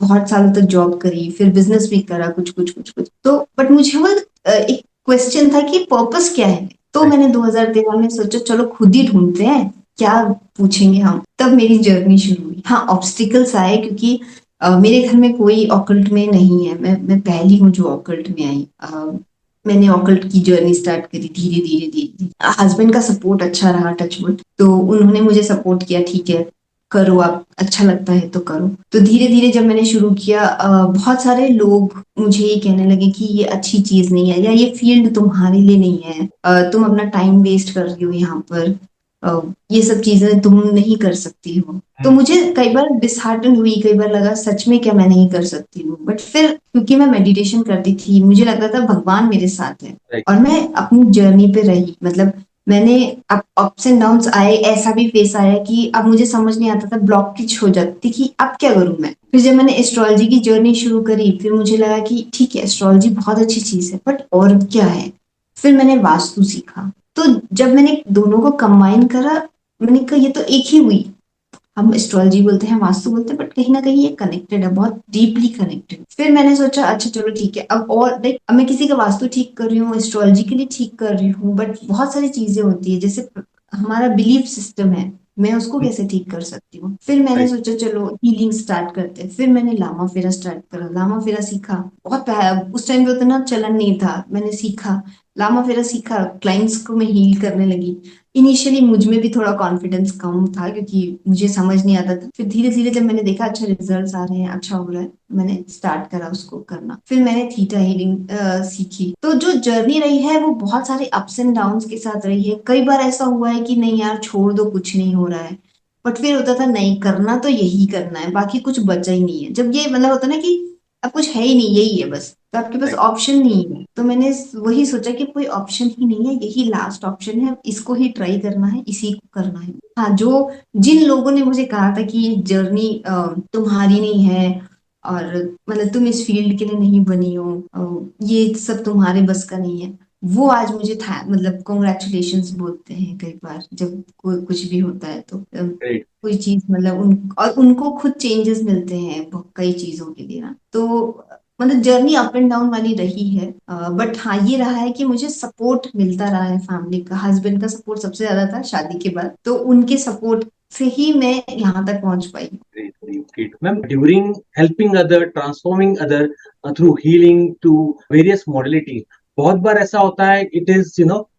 [SPEAKER 1] बहुत सालों तक जॉब करी, फिर बिजनेस भी करा, कुछ कुछ कुछ कुछ, तो बट मुझे वो एक क्वेश्चन था कि पर्पस क्या है। तो मैंने 2013 में सोचा चलो खुद ही ढूंढते हैं, क्या पूछेंगे हम। तब मेरी जर्नी शुरू हुई। हाँ, ऑब्स्टिकल्स आए क्योंकि मेरे घर में कोई ऑकल्ट में नहीं है, मैं पहली हूँ जो ऑकल्ट में आई। मैंने ऑकल्ट की जर्नी स्टार्ट करी धीरे धीरे धीरे। हस्बैंड का सपोर्ट अच्छा रहा, टचवुड, तो उन्होंने मुझे सपोर्ट किया, ठीक है करो, आप अच्छा लगता है तो करो। तो धीरे धीरे जब मैंने शुरू किया, बहुत सारे लोग मुझे ये कहने लगे कि ये अच्छी चीज नहीं है, या ये फील्ड तुम्हारे लिए नहीं है, तुम अपना टाइम वेस्ट कर रही हो यहाँ पर, ये सब चीजें तुम नहीं कर सकती हो। तो मुझे कई बार डिसहार्टन हुई, कई बार लगा सच में क्या मैं नहीं कर सकती हूँ, बट फिर क्योंकि मैं मेडिटेशन करती थी, मुझे लगता था भगवान मेरे साथ है।
[SPEAKER 2] Right.
[SPEAKER 1] और मैं अपनी जर्नी पे रही, मतलब मैंने अब अप्स एंड डाउन्स आए, ऐसा भी फेस आया कि अब मुझे समझ नहीं आता था, ब्लॉकेज हो जाती कि अब क्या करूं मैं। फिर जब मैंने एस्ट्रोलॉजी की जर्नी शुरू करी, फिर मुझे लगा कि ठीक है एस्ट्रोलॉजी बहुत अच्छी चीज है, बट और क्या है। फिर मैंने वास्तु सीखा। तो जब मैंने दोनों को कंबाइन करा, मैंने कहा ये तो एक ही हुई। हम एस्ट्रोलॉजी बोलते हैं, वास्तु बोलते हैं, बट कहीं ना कहीं ये कनेक्टेड है, बहुत डीपली कनेक्टेड। फिर मैंने सोचा अच्छा चलो ठीक है, अब और लाइक अब मैं किसी का वास्तु ठीक कर रही हूँ, एस्ट्रोलॉजी के लिए ठीक कर रही हूँ, बट बहुत सारी चीजें होती है, जैसे हमारा बिलीफ सिस्टम है, मैं उसको कैसे ठीक कर सकती हूँ। फिर मैंने
[SPEAKER 2] Right.
[SPEAKER 1] सोचा चलो हीलिंग स्टार्ट करते हैं। फिर मैंने लामा फेरा स्टार्ट करा, लामा फेरा सीखा। उस टाइम पे उतना चलन नहीं था, मैंने सीखा, लामा फेरा सीखा, क्लाइंट्स को मैं हील करने लगी। इनिशियली मुझ में भी थोड़ा कॉन्फिडेंस कम था, क्योंकि मुझे समझ नहीं आता था। फिर धीरे धीरे जब मैंने देखा अच्छा रिजल्ट्स आ रहे हैं, अच्छा हो रहा है, मैंने स्टार्ट करा उसको करना। फिर मैंने थीटा हीलिंग सीखी। तो जो जर्नी रही है वो बहुत सारे अप्स एंड डाउन्स के साथ रही है। कई बार ऐसा हुआ है कि नहीं यार छोड़ दो, कुछ नहीं हो रहा है, बट फिर होता था नहीं करना तो यही करना है, बाकी कुछ बचा ही नहीं है। जब ये मतलब होता ना कि अब कुछ है ही नहीं, यही है बस, तो आपके पास
[SPEAKER 2] Right.
[SPEAKER 1] ऑप्शन नहीं है। तो मैंने वही सोचा कि कोई ऑप्शन ही नहीं है, यही लास्ट ऑप्शन है, इसको ही ट्राई करना है, इसी को करना है। हाँ, जो जिन लोगों ने मुझे कहा था कि ये जर्नी तुम्हारी नहीं है, और मतलब तुम इस फील्ड के लिए नहीं बनी हो, ये सब तुम्हारे बस का नहीं है, वो आज मुझे था मतलब कॉन्ग्रेचुलेशंस बोलते हैं कई बार, जब कोई कुछ भी होता है तो
[SPEAKER 2] Right.
[SPEAKER 1] कोई चीज मतलब और उनको खुद चेंजेस मिलते हैं कई चीजों के लिए ना। तो मतलब जर्नी अप एंड डाउन वाली रही है, बट हाँ ये रहा है कि मुझे सपोर्ट मिलता रहा है फैमिली का। हस्बैंड का सपोर्ट सबसे ज्यादा था शादी के बाद, तो उनके सपोर्ट से ही मैं यहाँ तक पहुंच पाई।
[SPEAKER 2] Great, great, great. Ma'am, during helping other, transforming other through healing to various modalities, बहुत बार ऐसा होता है it is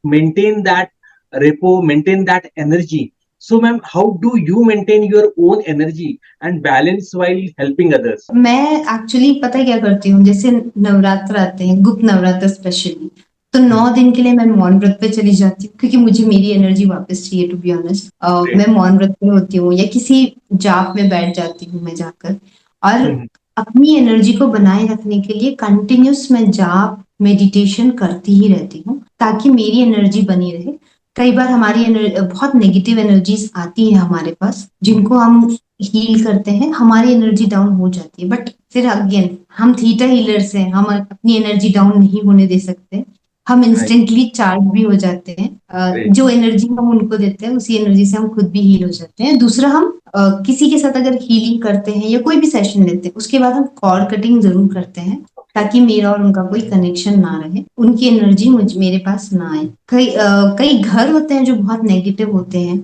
[SPEAKER 2] maintain that repo, maintain that energy. So ma'am, how do you maintain your own energy and balance while helping others?
[SPEAKER 1] मैं actually पता है क्या करती हूँ, जैसे नवरात्र आते हैं, गुप्त नवरात्र स्पेशली, तो 9 दिन के लिए मैं मौन व्रत पे चली जाती हूँ, क्योंकि मुझे मेरी एनर्जी वापस चाहिए, टू बी ऑनेस्ट।
[SPEAKER 2] Great.
[SPEAKER 1] मैं मौन व्रत पे होती हूँ या किसी जाप में बैठ जाती हूँ मैं जाकर, और अपनी एनर्जी को बनाए रखने के लिए कंटिन्यूस मैं जाप मेडिटेशन करती ही रहती हूँ, ताकि मेरी एनर्जी बनी रहे। कई बार हमारी बहुत नेगेटिव एनर्जीज आती है हमारे पास, जिनको हम हील करते हैं, हमारी एनर्जी डाउन हो जाती है, बट फिर अगेन हम थीटा हीलर्स हैं, हम अपनी एनर्जी डाउन नहीं होने दे सकते। हम
[SPEAKER 2] Right.
[SPEAKER 1] इंस्टेंटली चार्ज भी हो जाते हैं।
[SPEAKER 2] Great.
[SPEAKER 1] जो एनर्जी हम उनको देते हैं उसी एनर्जी से हम खुद भी हील हो जाते हैं। दूसरा, हम किसी के साथ अगर हीलिंग करते हैं या कोई भी सेशन लेते हैं, उसके बाद हम कॉर्ड कटिंग जरूर करते हैं, ताकि मेरा और उनका कोई कनेक्शन ना रहे, उनकी एनर्जी मुझ मेरे पास ना आए। कई घर होते हैं जो बहुत नेगेटिव होते हैं,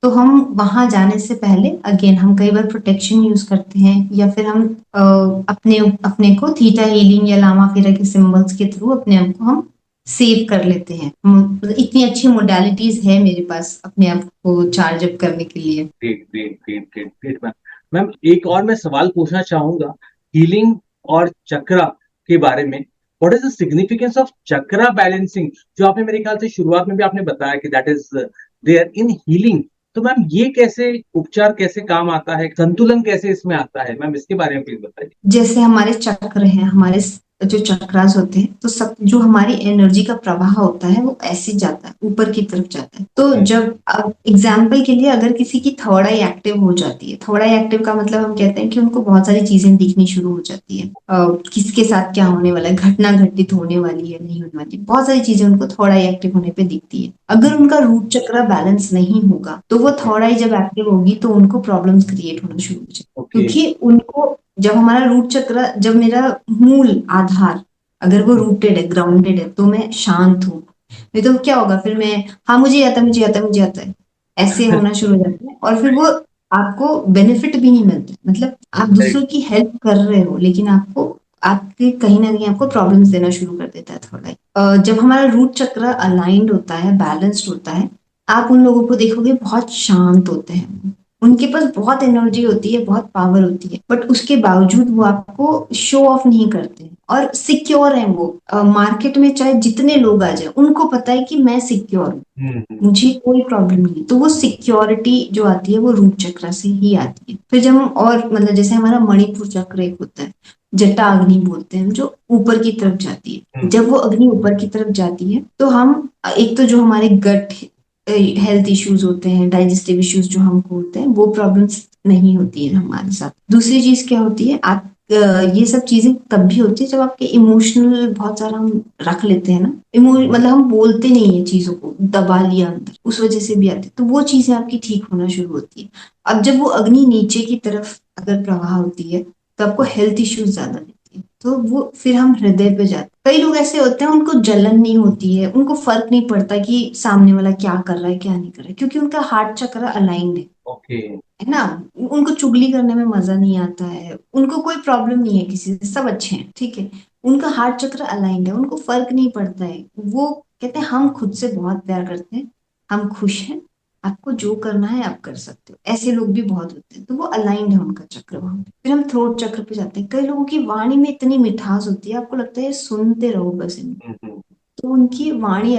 [SPEAKER 1] तो हम वहां जाने से पहले अगेन हम कई बार प्रोटेक्शन यूज करते हैं, या फिर हम अपने अपने को थीटा हीलिंग या लामा फेरा के सिंबल्स के थ्रू अपने आप को हम सेव कर लेते हैं। मतलब इतनी अच्छी मोडालिटीज है मेरे पास अपने आप को चार्ज अप करने के लिए।
[SPEAKER 2] Great great great great great ma'am. Ma'am, एक और मैं सवाल पूछना चाहूंगा हीलिंग और चक्रा के बारे में। What is the significance of chakra balancing, जो आपने मेरे ख्याल से शुरुआत में भी आपने बताया कि that is there in healing. तो मैम ये कैसे उपचार कैसे काम आता है, संतुलन कैसे इसमें आता है, मैम इसके बारे में प्लीज बताइए।
[SPEAKER 1] जैसे हमारे चक्र हैं, हमारे जो चक्रास होते हैं, तो सब जो हमारी एनर्जी का प्रवाह होता है वो ऐसे जाता है, ऊपर की तरफ जाता है। तो जब अब एग्जाम्पल के लिए अगर किसी की थर्ड आई एक्टिव हो जाती है, थर्ड आई एक्टिव का मतलब हम कहते हैं कि उनको बहुत सारी चीजें दिखनी शुरू हो जाती है, किसके साथ क्या होने वाला है, घटना घटित होने वाली है नहीं होने वाली, बहुत सारी चीजें उनको थर्ड आई एक्टिव होने पे दिखती है। अगर उनका रूट चक्र बैलेंस नहीं होगा, तो वो थर्ड आई जब एक्टिव होगी तो उनको प्रॉब्लम्स क्रिएट होना शुरू हो जाए, क्योंकि उनको जब हमारा रूट चक्र, जब मेरा मूल आधार अगर वो रूटेड है, ग्राउंडेड है, तो मैं शांत हूँ। नहीं तो क्या होगा, फिर मैं हाँ मुझे आता है, मुझे आता है, मुझे आता है, ऐसे होना शुरू हो जाता है, और फिर वो आपको बेनिफिट भी नहीं मिलता। मतलब आप दूसरों की हेल्प कर रहे हो, लेकिन आपको आपके कहीं ना कहीं आपको प्रॉब्लम्स देना शुरू कर देता है थोड़ा। जब हमारा रूट चक्र अलाइंड होता है, बैलेंस्ड होता है, आप उन लोगों को देखोगे बहुत शांत होते हैं, उनके पास बहुत एनर्जी होती है, बहुत पावर होती है, बट उसके बावजूद वो आपको शो ऑफ नहीं करते हैं और सिक्योर है वो। मार्केट में चाहे जितने लोग आ जाए, उनको पता है कि मैं सिक्योर हूँ, मुझे कोई प्रॉब्लम नहीं। तो वो सिक्योरिटी जो आती है वो रूट चक्र से ही आती है। फिर जब हम और मतलब जैसे हमारा मणिपुर चक्र एक होता है, जटा अग्नि बोलते हैं, जो ऊपर की तरफ जाती है। जब वो अग्नि ऊपर की तरफ जाती है तो हम एक तो जो हमारे गट हेल्थ इश्यूज होते हैं, डाइजेस्टिव इश्यूज जो हमको होते हैं, वो प्रॉब्लम्स नहीं होती है हमारे साथ। दूसरी चीज क्या होती है, आप ये सब चीजें तब भी होती है जब आपके इमोशनल बहुत सारा हम रख लेते हैं ना, मतलब हम बोलते नहीं है चीजों को, दबा लिया अंदर, उस वजह से भी आते हैं। तो वो चीजें आपकी ठीक होना शुरू होती है। अब जब वो अग्नि नीचे की तरफ अगर प्रवाह होती है तो आपको हेल्थ इश्यूज ज्यादा देती है। तो वो फिर हम हृदय पे जाते हैं। कई लोग ऐसे होते हैं उनको जलन नहीं होती है, उनको फर्क नहीं पड़ता कि सामने वाला क्या कर रहा है क्या नहीं कर रहा है, क्योंकि उनका हार्ट चक्र अलाइंड है।
[SPEAKER 2] ओके।
[SPEAKER 1] है ना। उनको चुगली करने में मजा नहीं आता है, उनको कोई प्रॉब्लम नहीं है किसी से, सब अच्छे हैं, ठीक है। उनका हार्ट चक्र अलाइंड है, उनको फर्क नहीं पड़ता है। वो कहते हैं हम खुद से बहुत प्यार करते हैं, हम खुश हैं, आपको जो करना है आप कर सकते हो। ऐसे लोग भी बहुत होते हैं, तो वो अलाइंड है उनका चक्र वहां पे। फिर हम थ्रोट चक्र पे जाते हैं। कई लोगों की वाणी में इतनी मिठास होती है, आपको लगता है सुनते रहो बस इनको। तो उनकी वाणी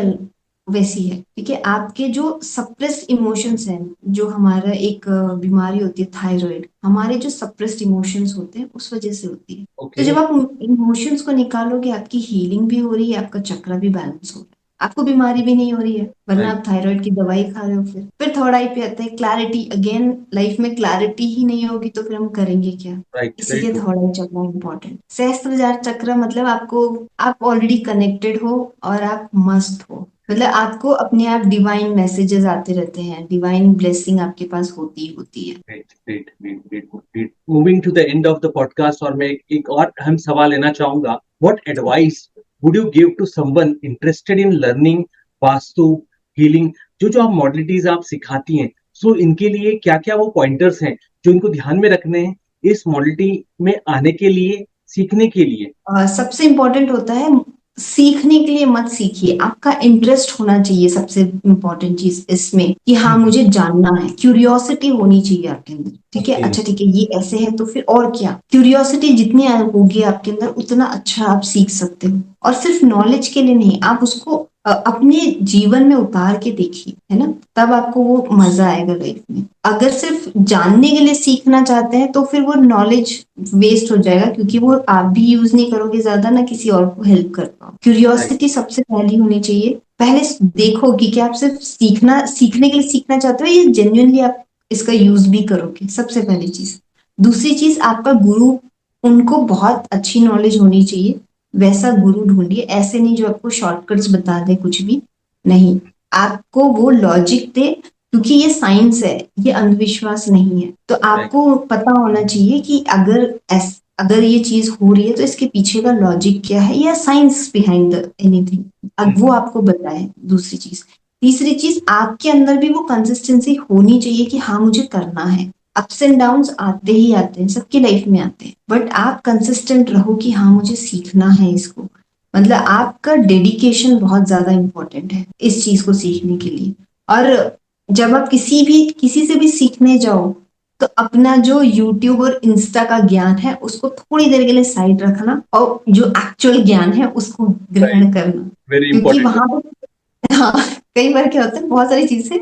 [SPEAKER 1] वैसी है, ठीक है। आपके जो सप्रेस्ड इमोशंस हैं, जो हमारा एक बीमारी होती है थायराइड, हमारे जो सप्रेस्ड इमोशंस होते हैं उस वजह से होती है। तो
[SPEAKER 2] ओके।
[SPEAKER 1] जब आप इमोशंस को निकालोगे, आपकी हीलिंग भी हो रही है, आपका चक्र भी बैलेंस हो रहा है, आपको बीमारी भी नहीं हो रही है, वरना
[SPEAKER 2] राइट
[SPEAKER 1] आप थायराइड की दवाई खा रहे हो। फिर थर्ड आई पे आता है क्लैरिटी। अगेन लाइफ में क्लैरिटी ही नहीं होगी तो फिर हम करेंगे क्या।
[SPEAKER 2] राइट। वेरी
[SPEAKER 1] इसीलिए
[SPEAKER 2] ट्रू।
[SPEAKER 1] थर्ड आई चक्र इम्पोर्टेंट। सहस्त्रधार चक्र मतलब आपको, आप ऑलरेडी कनेक्टेड हो और आप मस्त हो, मतलब आपको अपने आप डिवाइन मैसेजेस आते रहते हैं, डिवाइन ब्लेसिंग आपके पास होती है।
[SPEAKER 2] Great great great great great. Moving to the end of the podcast, और मैं एक और अहम सवाल लेना चाहूंगा। What advice would you give to someone interested in learning vastu healing? जो जो आप मॉडलिटीज आप सिखाती हैं, सो इनके लिए क्या क्या वो पॉइंटर्स हैं जो इनको ध्यान में रखने हैं इस मॉडलिटी में आने के लिए, सीखने के लिए?
[SPEAKER 1] सबसे इम्पोर्टेंट होता है, सीखने के लिए मत सीखिए, आपका इंटरेस्ट होना चाहिए। सबसे इम्पोर्टेंट चीज इसमें कि हाँ मुझे जानना है, क्यूरियोसिटी होनी चाहिए आपके अंदर, ठीक है।
[SPEAKER 2] ओके।
[SPEAKER 1] अच्छा ठीक है, ये ऐसे है तो फिर और क्या। क्यूरियोसिटी जितनी होगी आपके अंदर, उतना अच्छा आप सीख सकते हो। और सिर्फ नॉलेज के लिए नहीं, आप उसको अपने जीवन में उतार के देखिए, है ना, तब आपको वो मजा आएगा लाइफ में। अगर सिर्फ जानने के लिए सीखना चाहते हैं तो फिर वो नॉलेज वेस्ट हो जाएगा, क्योंकि वो आप भी यूज नहीं करोगे ज्यादा, ना किसी और को हेल्प कर पाओ।
[SPEAKER 2] राइट।
[SPEAKER 1] क्यूरियोसिटी सबसे पहली होनी चाहिए। पहले देखो कि क्या आप सिर्फ सीखने के लिए सीखना चाहते हो, ये जेन्युइनली आप इसका यूज भी करोगे, सबसे पहली चीज। दूसरी चीज, आपका गुरु, उनको बहुत अच्छी नॉलेज होनी चाहिए। वैसा गुरु ढूंढिए, ऐसे नहीं जो आपको शॉर्टकट्स बता दे, कुछ भी नहीं। आपको वो लॉजिक दे, क्योंकि ये साइंस है, ये अंधविश्वास नहीं है। तो
[SPEAKER 2] राइट।
[SPEAKER 1] आपको पता होना चाहिए कि अगर ये चीज हो रही है तो इसके पीछे का लॉजिक क्या है, या साइंस बिहाइंड एनीथिंग, अब वो आपको बताए। दूसरी चीज। तीसरी चीज, आपके अंदर भी वो कंसिस्टेंसी होनी चाहिए कि हाँ मुझे करना है। अप्स एंड डाउन्स आते ही आते हैं, सबकी लाइफ में आते हैं, बट आप कंसिस्टेंट रहो कि हाँ मुझे सीखना है इसको। मतलब आपका डेडिकेशन बहुत ज्यादा इंपॉर्टेंट है इस चीज को सीखने के लिए। और जब आप किसी से भी सीखने जाओ, तो अपना जो यूट्यूब और इंस्टा का ज्ञान है उसको थोड़ी देर के लिए साइड रखना, और जो एक्चुअल ज्ञान है उसको
[SPEAKER 2] राइट।
[SPEAKER 1] ग्रहण करना।
[SPEAKER 2] वेरी
[SPEAKER 1] क्योंकि
[SPEAKER 2] इंपॉर्टेंट।
[SPEAKER 1] वहां पर हाँ, कई बार क्या होता है, बहुत सारी चीजें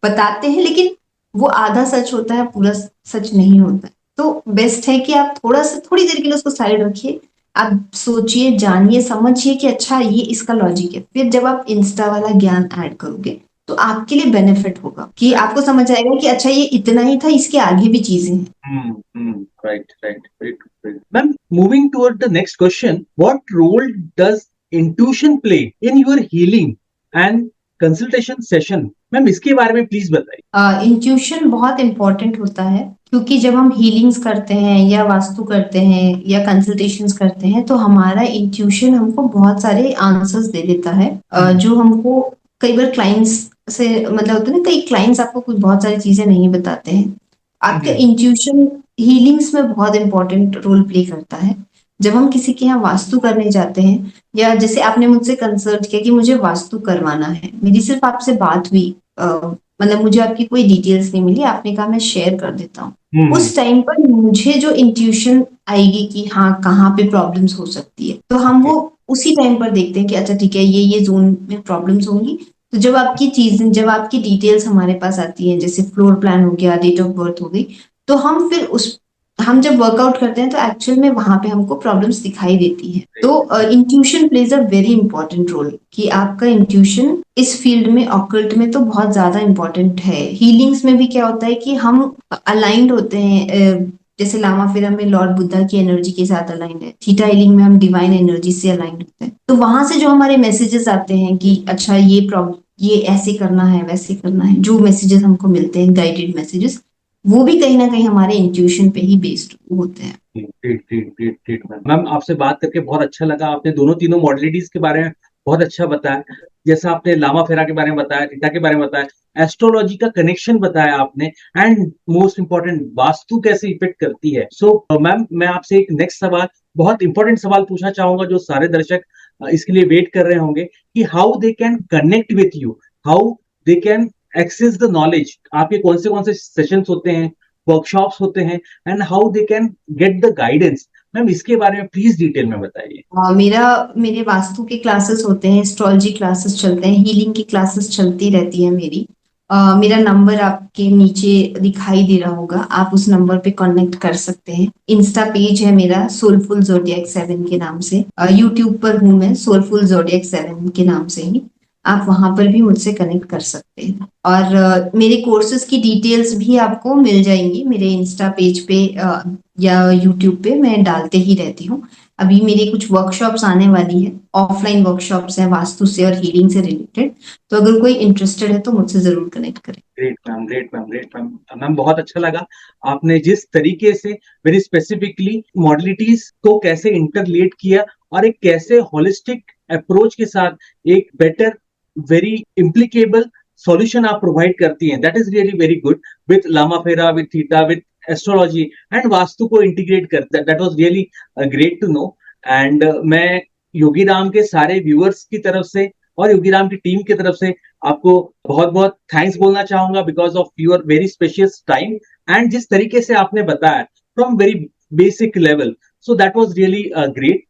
[SPEAKER 1] बताते हैं, लेकिन वो आधा सच होता है, पूरा सच नहीं होता है। तो बेस्ट है कि आप थोड़ी देर के लिए उसको साइड रखिए, आप सोचिए, जानिए, समझिए कि अच्छा ये इसका लॉजिक है। फिर जब आप इंस्टा वाला ज्ञान ऐड करोगे तो आपके लिए बेनिफिट होगा, कि आपको समझ आएगा कि अच्छा ये इतना ही था, इसके आगे भी चीजें हैं।
[SPEAKER 2] Right, right. Very good, very good. Ma'am, moving toward the next question, what role does intuition play in your healing and consultation session? Ma'am इसके बारे में प्लीज बताइए।
[SPEAKER 1] इंट्यूशन बहुत इंपॉर्टेंट होता है, क्योंकि जब हम हीलिंग्स करते हैं या वास्तु करते हैं या कंसल्टेशंस करते हैं, तो हमारा इंट्यूशन हमको बहुत सारे आंसर्स दे देता है, जो हमको कई बार क्लाइंट्स से, मतलब होता है ना, कई क्लाइंट्स आपको कुछ बहुत सारी चीजें नहीं बताते हैं। आपका इंट्यूशन हीलिंग्स में बहुत इंपॉर्टेंट रोल प्ले करता है। जब हम किसी के यहाँ वास्तु करने जाते हैं, या जैसे आपने मुझसे कंसल्ट किया कि मुझे वास्तु करवाना है, मेरी सिर्फ आपसे बात हुई, मतलब मुझे आपकी कोई डिटेल्स नहीं मिली, आपने कहा मैं शेयर कर देता हूँ। उस टाइम पर मुझे जो इंट्यूशन आएगी कि हाँ कहाँ पे प्रॉब्लम्स हो सकती है, तो हम वो उसी टाइम पर देखते हैं कि अच्छा ठीक है ये जोन में प्रॉब्लम्स होंगी। तो जब आपकी डिटेल्स हमारे पास आती हैं, जैसे फ्लोर प्लान हो गया, डेट ऑफ बर्थ हो गई, तो हम जब वर्कआउट करते हैं तो एक्चुअल में वहां पे हमको प्रॉब्लम्स दिखाई देती है। तो intuition plays a very important role, कि आपका इंट्यूशन इस फील्ड में, ऑकल्ट में तो बहुत ज्यादा इंपॉर्टेंट है। हीलिंग्स में भी क्या होता है कि हम अलाइंड होते हैं, जैसे लामा फेरा में लॉर्ड बुद्धा की एनर्जी के साथ अलाइंड है, थीटा हीलिंग में हम डिवाइन एनर्जी से अलाइंड होते हैं। तो वहां से जो हमारे मैसेजेस आते हैं कि अच्छा ये ऐसे करना है, वैसे करना है, जो मैसेजेस हमको मिलते हैं, गाइडेड मैसेजेस, वो भी कहीं ना कहीं हमारे इंट्यूशन पे ही बेस्ड होते हैं।
[SPEAKER 2] Great great great great ma'am. Ma'am आपसे बात करके बहुत अच्छा लगा। आपने दोनों तीनों मॉडलिटीज के बारे में बहुत अच्छा बताया। जैसा आपने लामा फेरा के बारे में बताया, थीटा के बारे में बताया, एस्ट्रोलॉजी का कनेक्शन बताया आपने, एंड मोस्ट इंपॉर्टेंट वास्तु कैसे इफेक्ट करती है। सो मैम मैं आपसे एक नेक्स्ट सवाल, बहुत इंपॉर्टेंट सवाल पूछना चाहूंगा, जो सारे दर्शक इसके लिए वेट कर रहे होंगे कि how they can connect with you, how they can access the knowledge. आपके कौन से सेशंस होते हैं, वर्कशॉप्स होते हैं, and how they can get the guidance. Ma'am इसके बारे में प्लीज डिटेल में बताइए।
[SPEAKER 1] मेरे वास्तु के क्लासेस होते हैं, एस्ट्रोलॉजी क्लासेस चलते हैं, हीलिंग की क्लासेस चलती रहती है मेरी। मेरा नंबर आपके नीचे दिखाई दे रहा होगा, आप उस नंबर पे कांटेक्ट कर सकते हैं। इंस्टा पेज है मेरा सोलफुल जोडियक 7 के नाम से, यूट्यूब पर हूँ मैं सोलफुल जोडियक 7 के नाम से ही, आप वहां पर भी मुझसे कनेक्ट कर सकते हैं। और मेरे कोर्सेज की डिटेल्स भी आपको मिल जाएंगी मेरे इंस्टा पेज पे, या यूट्यूब पे मैं डालते ही रहती हूँ। अभी मेरी कुछ वर्कशॉप्स आने वाली है, ऑफलाइन वर्कशॉप्स हैं वास्तु से और हीलिंग से रिलेटेड, तो अगर कोई इंटरेस्टेड है तो मुझसे जरूर कनेक्ट करें।
[SPEAKER 2] Great ma'am, great ma'am, great ma'am. Ma'am बहुत अच्छा लगा आपने जिस तरीके से वेरी स्पेसिफिकली मॉडलिटीज को कैसे इंटरलेट किया, और एक कैसे होलिस्टिक अप्रोच के साथ एक बेटर, वेरी इम्प्लीकेबल सॉल्यूशन आप प्रोवाइड करती हैं। That is really very good. With Lama Fera, with theta, with astrology and vastu को इंटीग्रेट करता है, that was really great to know. And मैं योगी राम के सारे व्यूअर्स की तरफ से और योगी राम की टीम की तरफ से आपको बहुत बहुत थैंक्स बोलना चाहूंगा, because of your very spacious time, and जिस तरीके से आपने बताया from very basic level, so that was really great.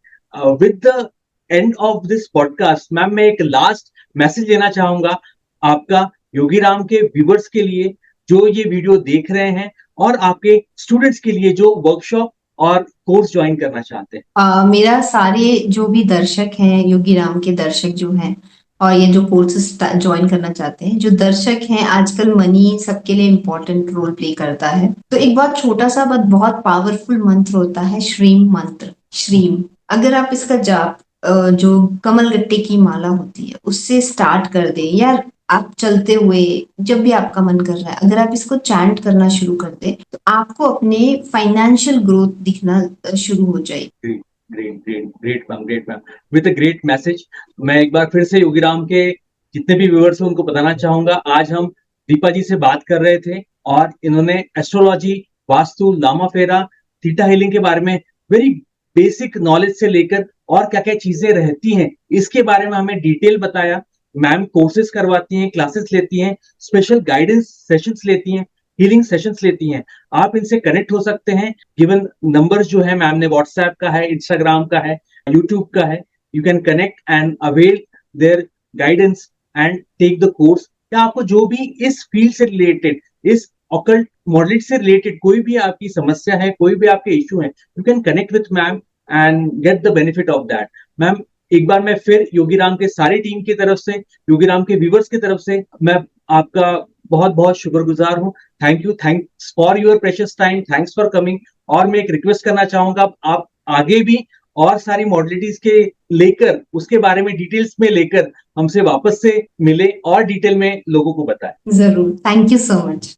[SPEAKER 2] With the end of this podcast ma'am, मैं एक लास्ट मैसेज देना चाहूंगा आपका योगी राम के व्यूअर्स के लिए जो ये वीडियो देख रहे हैं, और आपके स्टूडेंट्स के लिए जो वर्कशॉप और कोर्स ज्वाइन करना चाहते हैं।
[SPEAKER 1] मेरा सारे जो भी दर्शक हैं, योगी राम के दर्शक जो हैं, और ये जो कोर्सेस ज्वाइन करना चाहते हैं, जो दर्शक हैं, आजकल मनी सबके लिए इम्पोर्टेंट रोल प्ले करता है, तो एक बहुत छोटा सा बट बहुत पावरफुल मंत्र होता है, श्रीम मंत्र। श्रीम, अगर आप इसका जाप जो कमलगट्टे की माला होती है उससे स्टार्ट कर दे, या आप चलते हुए जब भी आपका मन कर रहा है, अगर आप इसको चैंट करना शुरू कर दे, तो आपको अपने फाइनेंशियल ग्रोथ दिखना शुरू हो जाएगी।
[SPEAKER 2] Great great great ma'am, great ma'am, with a great message. मैं एक बार फिर से योगी राम के जितने भी व्यूअर्स हैं उनको बताना चाहूंगा, आज हम दीपा जी से बात कर रहे थे, और इन्होंने एस्ट्रोलॉजी, वास्तु, लामा फेरा, थीटा हीलिंग के बारे में वेरी बेसिक नॉलेज से लेकर और क्या क्या चीजें रहती हैं इसके बारे में हमें डिटेल बताया। मैम कोर्सेज करवाती हैं, क्लासेस लेती हैं, स्पेशल गाइडेंस सेशंस लेती हैं, हीलिंग सेशंस लेती हैं। आप इनसे कनेक्ट हो सकते हैं। गिवन नंबर्स जो है मैम ने व्हाट्सएप का है, इंस्टाग्राम का है, यूट्यूब का है, you can connect and avail their guidance and take the course. या आपको जो भी इस फील्ड से रिलेटेड, इस ऑकल्ट मॉडलिटी से रिलेटेड कोई भी आपकी समस्या है, कोई भी आपके इश्यू है, you can connect with ma'am and get the benefit of that. Ma'am एक बार मैं फिर योगी राम के सारी टीम की तरफ से, योगी राम के व्यूवर्स की तरफ से मैं आपका बहुत बहुत शुक्रगुजार हूँ। Thank you, thanks for your precious time, thanks for coming. और मैं एक रिक्वेस्ट करना चाहूंगा, आप आगे भी और सारी मॉडलिटीज के लेकर, उसके बारे में डिटेल्स में लेकर हमसे वापस से मिले और डिटेल में लोगों को बताएं।
[SPEAKER 1] जरूर, थैंक यू सो मच।